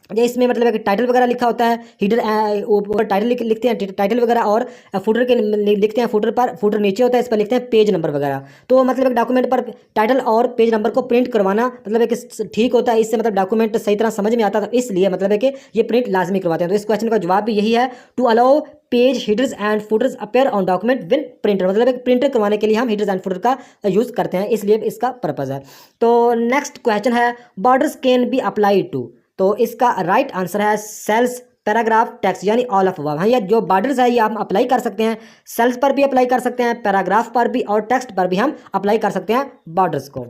ये इसमें मतलब है कि टाइटल वगैरह लिखा होता है, हीडर ऊपर टाइटल लिखते हैं टाइटल वगैरह, और फुटर के लिखते हैं फुटर पर, फुटर नीचे होता है इस पर लिखते हैं पेज नंबर वगैरह। तो मतलब डॉक्यूमेंट पर टाइटल और पेज नंबर को प्रिंट करवाना मतलब है कि ठीक होता है, इससे मतलब डॉक्यूमेंट सही तरह समझ में आता है, तो इसलिए मतलब है कि ये प्रिंट लाजमी करवाते हैं। तो इस क्वेश्चन का जवाब भी यही है, to allow page headers and footers appear on document when printer, मतलब एक प्रिंटर करवाने के लिए हम हीडर्स एंड फुटर का यूज़ करते हैं, इसलिए इसका पर्पज़ है। तो नेक्स्ट क्वेश्चन है borders can be apply to. तो इसका राइट आंसर है सेल्स, पैराग्राफ, टेक्स्ट, यानी ऑल ऑफ अबव। हाँ, ये जो बॉर्डर्स है ये हम अप्लाई कर सकते हैं, सेल्स पर भी अप्लाई कर सकते हैं, पैराग्राफ पर भी और टेक्स्ट पर भी हम अप्लाई कर सकते हैं बॉर्डर्स को।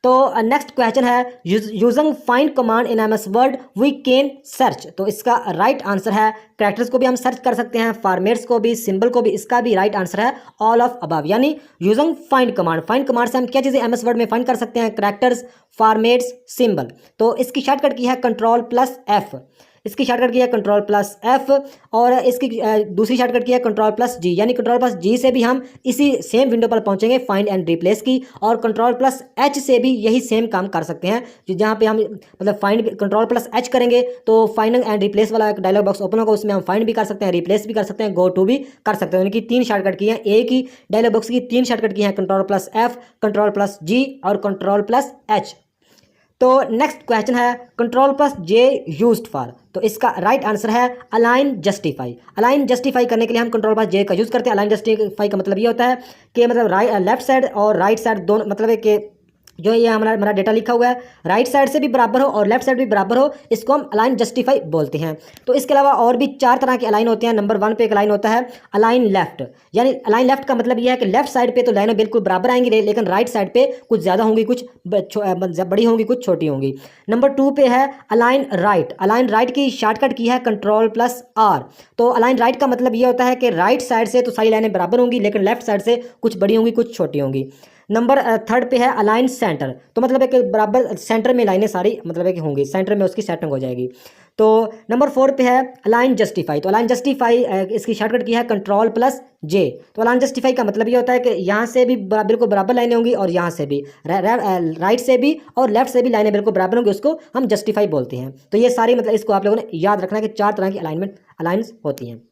तो नेक्स्ट क्वेश्चन है using find command in M S word we can search. तो इसका राइट आंसर है कैरेक्टर्स को भी हम सर्च कर सकते हैं, फॉर्मेट्स को भी, सिंबल को भी। इसका भी राइट आंसर है ऑल ऑफ अबव, यानी using find command. Find command से हम क्या चीज़ें एम एस वर्ड में फाइंड कर सकते हैं, कैरेक्टर्स, फॉर्मेट्स, सिंबल। तो इसकी शॉर्टकट की है Ctrl+F, इसकी शॉर्टकट की है Ctrl+F, और इसकी दूसरी शॉर्टकट की है Ctrl+G, यानी Ctrl+G से भी हम इसी सेम विंडो पर पहुंचेंगे फाइंड एंड रिप्लेस की, और Ctrl+H से भी यही सेम काम कर सकते हैं, जहाँ पे हम मतलब फाइंड Ctrl+H करेंगे तो फाइंड एंड रिप्लेस वाला एक डायलॉग बॉक्स ओपन होगा, उसमें हम फाइंड भी कर सकते हैं, रिप्लेस भी कर सकते हैं, गो टू भी कर सकते हैं। उनकी 3 शॉर्टकट की हैं, एक ही डायलॉग बॉक्स की 3 शॉर्टकट की हैं, Ctrl+F, Ctrl+G और Ctrl+H। तो नेक्स्ट क्वेश्चन है Ctrl+J यूज्ड फॉर। तो इसका राइट आंसर है अलाइन जस्टिफाई। अलाइन जस्टिफाई करने के लिए हम Ctrl+J का यूज़ करते हैं। अलाइन जस्टिफाई का मतलब ये होता है कि मतलब लेफ्ट साइड और राइट साइड दोनों, मतलब है कि जो ये हमारा डेटा लिखा हुआ है राइट साइड से भी बराबर हो और लेफ्ट साइड भी बराबर हो, इसको हम अलाइन जस्टिफाई बोलते हैं। तो इसके अलावा और भी 4 तरह के अलाइन होते हैं। नंबर 1 पे एक अलाइन होता है अलाइन लेफ्ट, यानी अलाइन लेफ्ट का मतलब यह है कि लेफ्ट साइड पे तो लाइनें बिल्कुल बराबर आएंगी, लेकिन राइट साइड पे कुछ ज़्यादा होंगी, कुछ बड़ी होंगी, कुछ छोटी होंगी। नंबर 2 पे है अलाइन राइट। अलाइन राइट की शॉर्टकट की है Ctrl+R। तो अलाइन राइट का मतलब ये होता है कि राइट साइड से तो सारी लाइनें बराबर होंगी, लेकिन लेफ्ट साइड से कुछ बड़ी होंगी, कुछ छोटी होंगी। नंबर थर्ड पे है अलाइन सेंटर, तो मतलब है कि बराबर सेंटर में लाइनें सारी मतलब है कि होंगी, सेंटर में उसकी सेटिंग हो जाएगी। तो नंबर 4 पे है अलाइन जस्टिफाई, तो अलाइन जस्टिफाई इसकी शॉर्टकट की है कंट्रोल प्लस जे। तो अलाइन जस्टिफाई का मतलब ये होता है कि यहाँ से भी बिल्कुल बराबर लाइनें होंगी और यहाँ से भी राइट से भी और लेफ्ट से भी लाइनें बिल्कुल बराबर होंगी, उसको हम जस्टिफाई बोलते हैं। तो ये सारी मतलब इसको आप लोगों ने याद रखना है कि 4 तरह की अलाइंस होती हैं।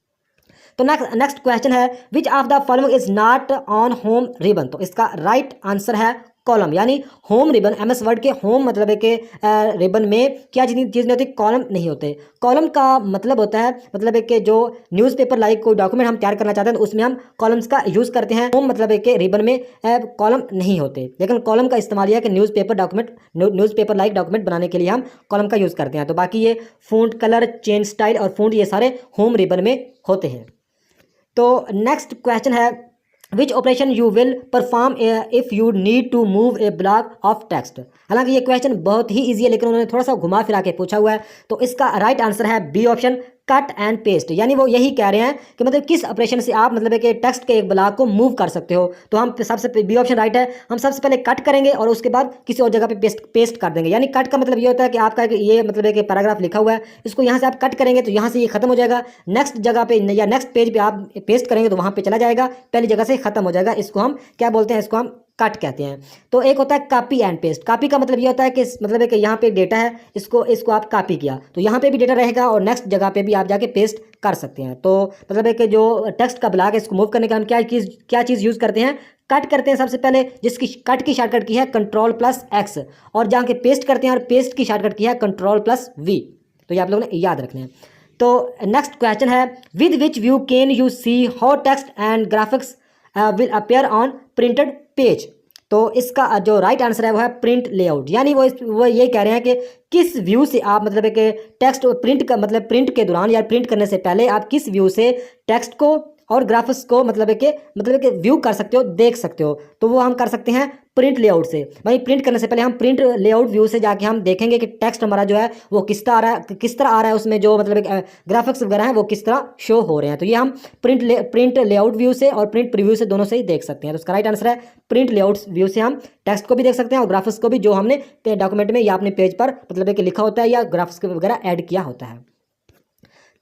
तो नेक्स्ट क्वेश्चन है which of the following is not on home ribbon, तो इसका राइट आंसर है कॉलम, यानी होम रिबन, एमएस वर्ड के होम मतलब है कि रिबन में क्या चीज़ नहीं होती, कॉलम नहीं होते। कॉलम का मतलब होता है मतलब है कि जो न्यूज़पेपर लाइक कोई डॉक्यूमेंट हम तैयार करना चाहते हैं तो उसमें हम कॉलम्स का यूज़ करते हैं। होम मतलब है कि रिबन में कॉलम नहीं होते, लेकिन कॉलम का इस्तेमाल यह है कि न्यूज़पेपर लाइक डॉक्यूमेंट बनाने के लिए हम कॉलम का यूज़ करते हैं। तो बाकी ये फ़ॉन्ट कलर, चेन स्टाइल और फ़ॉन्ट ये सारे होम रिबन में होते हैं। तो नेक्स्ट क्वेश्चन है which operation you will perform if you need to move a block of text. हालांकि ये क्वेश्चन बहुत ही इजी है लेकिन उन्होंने थोड़ा सा घुमा फिरा के पूछा हुआ है, तो इसका राइट आंसर है B option, cut and paste. यानी वो यही कह रहे हैं कि मतलब किस ऑपरेशन से आप मतलब है कि टेक्स्ट के एक ब्लॉक को मूव कर सकते हो। तो हम सबसे बी ऑप्शन राइट है, हम सबसे पहले कट करेंगे और उसके बाद किसी और जगह पे पेस्ट कर देंगे। यानी कट का मतलब ये होता है कि आपका ये मतलब है कि पैराग्राफ लिखा हुआ है, इसको यहाँ से आप कट करेंगे तो यहाँ से ये खत्म हो जाएगा, नेक्स्ट जगह पे या नेक्स्ट पेज पे आप पेस्ट करेंगे तो वहाँ पे चला जाएगा, पहली जगह से खत्म हो जाएगा। इसको हम क्या बोलते हैं, इसको हम कट कहते हैं। तो एक होता है कॉपी एंड पेस्ट। कॉपी का मतलब ये होता है कि मतलब है कि यहाँ पे डेटा है, इसको आप कॉपी किया तो यहाँ पे भी डेटा रहेगा और नेक्स्ट जगह पे भी आप जाके पेस्ट कर सकते हैं। तो मतलब है कि जो टेक्स्ट का ब्लॉक है इसको मूव करने का हम क्या चीज़ यूज़ करते हैं, कट करते हैं सबसे पहले, जिसकी कट की शॉर्टकट की है कंट्रोल प्लस एक्स, और जहाँ के पेस्ट करते हैं और पेस्ट की शॉर्टकट की है कंट्रोल प्लस वी। तो ये आप लोगों ने याद रखना है। तो नेक्स्ट क्वेश्चन है with which view can you see how text and graphics will appear on printed page. तो इसका जो राइट आंसर है वो है प्रिंट लेआउट। यानी वो ये कह रहे हैं कि किस व्यू से आप मतलब है कि टेक्स्ट प्रिंट का मतलब प्रिंट के दौरान या प्रिंट करने से पहले आप किस व्यू से टेक्स्ट को और ग्राफिक्स को मतलब है कि व्यू कर सकते हो, देख सकते हो। तो वो हम कर सकते हैं प्रिंट लेआउट से। भाई प्रिंट करने से पहले हम प्रिंट लेआउट व्यू से जाके हम देखेंगे कि टेक्स्ट हमारा जो है वो किस तरह आ रहा है, उसमें जो मतलब ग्राफिक्स वगैरह हैं वो किस तरह शो हो रहे हैं। तो ये हम प्रिंट लेआउट व्यू से और प्रिंट प्रीव्यू से दोनों से ही देख सकते हैं। तो उसका राइट आंसर है प्रिंट लेआउट व्यू से हम टेक्स्ट को भी देख सकते हैं और ग्राफिक्स को भी, जो हमने डॉक्यूमेंट में या अपने पेज पर मतलब कि लिखा होता है या ग्राफिक्स वगैरह ऐड किया होता है।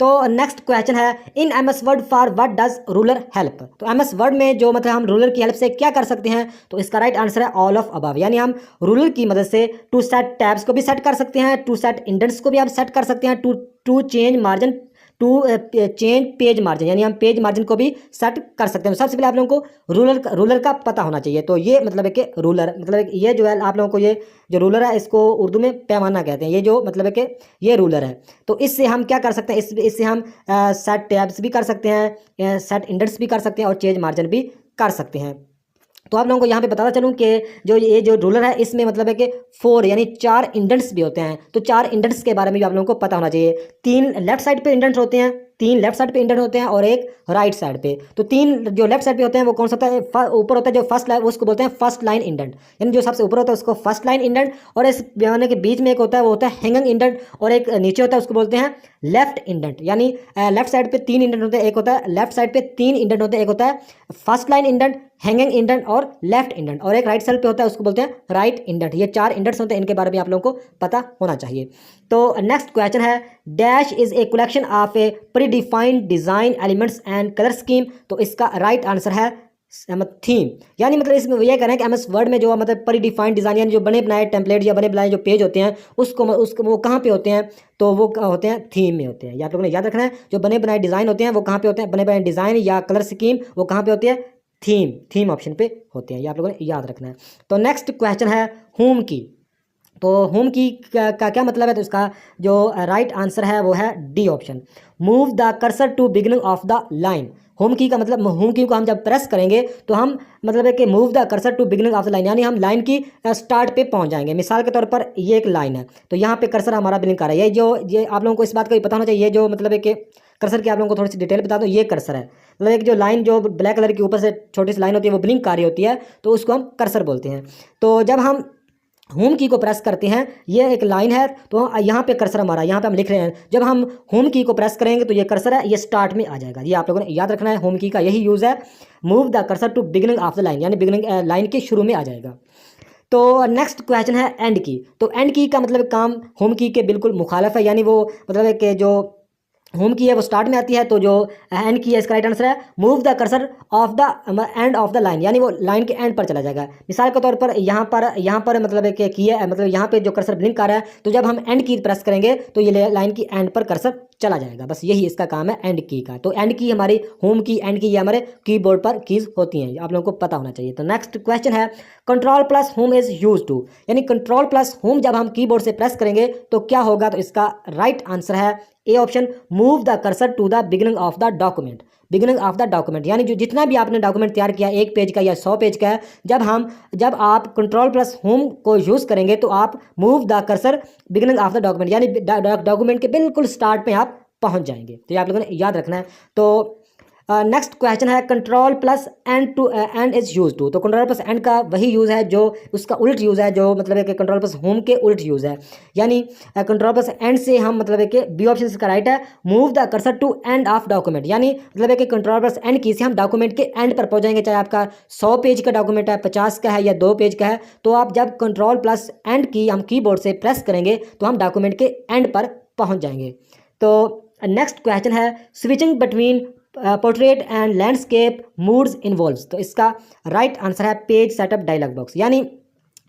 तो नेक्स्ट क्वेश्चन है इन MS word for what does ruler help. तो एमएस वर्ड में जो मतलब हम रूलर की हेल्प से क्या कर सकते हैं, तो इसका राइट आंसर है ऑल ऑफ अबव। यानी हम रूलर की मदद से टू सेट टैब्स को भी सेट कर सकते हैं, टू सेट इंडेंट्स को भी आप सेट कर सकते हैं, to change margin, to change page margin, यानी हम पेज मार्जिन को भी सेट कर सकते हैं। तो सबसे पहले आप लोगों को रूलर का पता होना चाहिए। तो ये मतलब है कि रूलर मतलब ये जो है आप लोगों को, ये जो रूलर है इसको उर्दू में पैमाना कहते हैं। ये जो मतलब है कि ये रूलर है, तो इससे हम क्या कर सकते हैं, इससे हम सेट टैब्स भी कर सकते हैं, सेट इंडेक्स भी कर सकते हैं और चेंज मार्जिन भी कर सकते हैं। तो आप लोगों को यहाँ पे बताता चलूँ कि जो रूलर है इसमें मतलब है कि 4 यानी 4 इंडेंट्स भी होते हैं। तो 4 इंडेंट्स के बारे में भी आप लोगों को पता होना चाहिए। 3 लेफ्ट साइड पे इंडेंट्स होते हैं, 3 लेफ्ट साइड पे इंडेंट होते हैं और एक राइट साइड पे। तो 3 जो लेफ्ट साइड पे होते हैं वो कौन सा होता है, ऊपर होता है जो फर्स्ट लाइन, उसको बोलते हैं फर्स्ट लाइन इंडेंट, यानी जो सबसे ऊपर होता है उसको फर्स्ट लाइन इंडेंट। और इस पैमाने के बीच में एक होता है वो होता है हैंगिंग इंडेंट, और एक नीचे होता है उसको बोलते हैं लेफ्ट इंडेंट। यानी लेफ्ट साइड पे 3 इंडेंट होते हैं, एक होता है लेफ्ट साइड पे 3 इंडेंट होते हैं, एक होता है first line indent, hanging indent और लेफ्ट इंडेंट, और एक राइट साइड पे होता है उसको बोलते हैं राइट इंडेंट। ये 4 इंडेंट्स होते हैं, इनके बारे में आप लोगों को पता होना चाहिए। तो नेक्स्ट क्वेश्चन है dash is a collection of A predefined design elements and colour scheme. तो इसका राइट आंसर है थीम। यानी मतलब इसमें ये कह रहे हैं कि एमएस वर्ड में जो मतलब प्रीडिफाइंड डिजाइन यानी जो बने बनाए टेम्पलेट या बने बनाए जो पेज होते हैं उसको वो कहाँ पे होते हैं, तो वो होते हैं थीम में होते हैं। या आप लोगों ने याद रखना है जो बने बनाए डिज़ाइन होते हैं वो कहाँ पे होते हैं, बने बनाए डिज़ाइन या कलर स्कीम वो कहाँ पे होती है, थीम ऑप्शन पे होते हैं। ये आप लोगों ने याद रखना है। तो नेक्स्ट क्वेश्चन है होम की। तो होम की का क्या मतलब है, तो इसका जो राइट आंसर है वो है D option, move the cursor to beginning of the line. Home key का मतलब, होम की को हम जब प्रेस करेंगे तो हम मतलब है कि move the cursor to beginning of the line, यानी हम लाइन की स्टार्ट पे पहुंच जाएंगे। मिसाल के तौर पर ये एक लाइन है तो यहाँ पे कर्सर हमारा बिलिंग कर रहा है। ये आप लोगों को इस बात का भी पता होना चाहिए, जो मतलब है कि कर्सर की आप लोगों को थोड़ी सी डिटेल बता दूँ। ये कर्सर है, मतलब एक जो लाइन जो ब्लैक कलर की ऊपर से छोटी सी लाइन होती है वो ब्लिंक कर रही होती है, तो उसको हम कर्सर बोलते हैं। तो जब हम होम की को प्रेस करते हैं, ये एक लाइन है, तो यहाँ पे कर्सर हमारा, यहाँ पे हम लिख रहे हैं, जब हम होम की को प्रेस करेंगे तो ये कर्सर है, ये स्टार्ट में आ जाएगा। ये आप लोगों ने याद रखना है, होम की का यही यूज़ है। Move the cursor to beginning of the line, यानी बिगिनिंग लाइन के शुरू में आ जाएगा। तो नेक्स्ट क्वेश्चन है एंड की। तो एंड की का मतलब काम होम की के बिल्कुल मुखालफ है, यानी वो मतलब है कि जो होम की है वो स्टार्ट में आती है, तो जो एंड की है इसका राइट आंसर है move the cursor of the end of the line, यानी वो लाइन के एंड पर चला जाएगा। मिसाल के तौर पर यहाँ पर मतलब है कि किया है, मतलब यहाँ पे जो कर्सर ब्लिंक कर रहा है, तो जब हम एंड की प्रेस करेंगे तो ये लाइन की एंड पर कर्सर चला जाएगा। बस यही इसका काम है एंड की का। तो एंड की हमारी होम की, एंड की ये हमारे कीबोर्ड पर कीज होती हैं, आप लोगों को पता होना चाहिए। तो नेक्स्ट क्वेश्चन है control plus home is use to, यानी कंट्रोल प्लस होम जब हम कीबोर्ड से प्रेस करेंगे तो क्या होगा? तो इसका राइट आंसर है A option, move the cursor to the beginning of the document. Beginning of the document यानी जो जितना भी आपने डॉक्यूमेंट तैयार किया, 1 पेज का या 100 पेज का है, जब आप कंट्रोल प्लस होम को यूज़ करेंगे तो आप move the cursor beginning of the document, यानी डॉक्यूमेंट के बिल्कुल स्टार्ट में आप पहुंच जाएंगे। तो ये आप लोगों ने याद रखना है। तो नेक्स्ट क्वेश्चन है control plus end to end is use to. तो कंट्रोल प्लस एंड का वही यूज़ है जो उसका उल्ट यूज़ है, जो मतलब है कि कंट्रोल प्लस होम के उल्ट यूज़ है। यानी कंट्रोल प्लस एंड से हम मतलब है कि बी ऑप्शन इसका राइट है, move the cursor to end of document, यानी मतलब है कि कंट्रोल प्लस एंड की से हम डॉक्यूमेंट के एंड पर पहुंचाएंगे। चाहे आपका 100 पेज का डॉक्यूमेंट है, 50 का है या 2 पेज का है, तो आप जब कंट्रोल प्लस एंड की हम कीबोर्ड से प्रेस करेंगे तो हम डॉक्यूमेंट के एंड पर पहुंच जाएंगे। तो नेक्स्ट क्वेश्चन है switching between portrait and landscape moods involves. तो इसका राइट आंसर है पेज सेटअप डायलॉग बॉक्स, यानी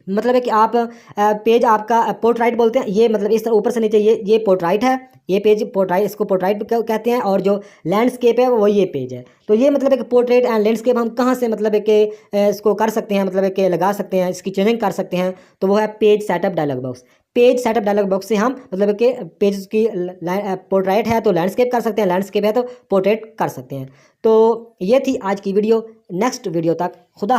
मतलब है कि आप पेज आपका पोर्ट्राइट बोलते हैं, ये मतलब इस तरह ऊपर से नीचे ये पोर्ट्राइट है, ये पेज पोर्ट्राइट, इसको पोर्ट्राइट कहते हैं, और जो लैंडस्केप है वो ये पेज है। तो ये मतलब है कि पोर्ट्रेट एंड लैंडस्केप हम कहाँ से मतलब है कि इसको कर सकते हैं, मतलब है कि लगा सकते हैं, इसकी चेंजिंग कर सकते हैं, तो वो है page setup dialog box. Page setup dialog box से हम मतलब है कि पेज की पोर्ट्राइट है तो लैंडस्केप कर सकते हैं, लैंडस्केप है तो पोर्ट्रेट कर सकते हैं। तो ये थी आज की वीडियो। नेक्स्ट वीडियो तक खुदा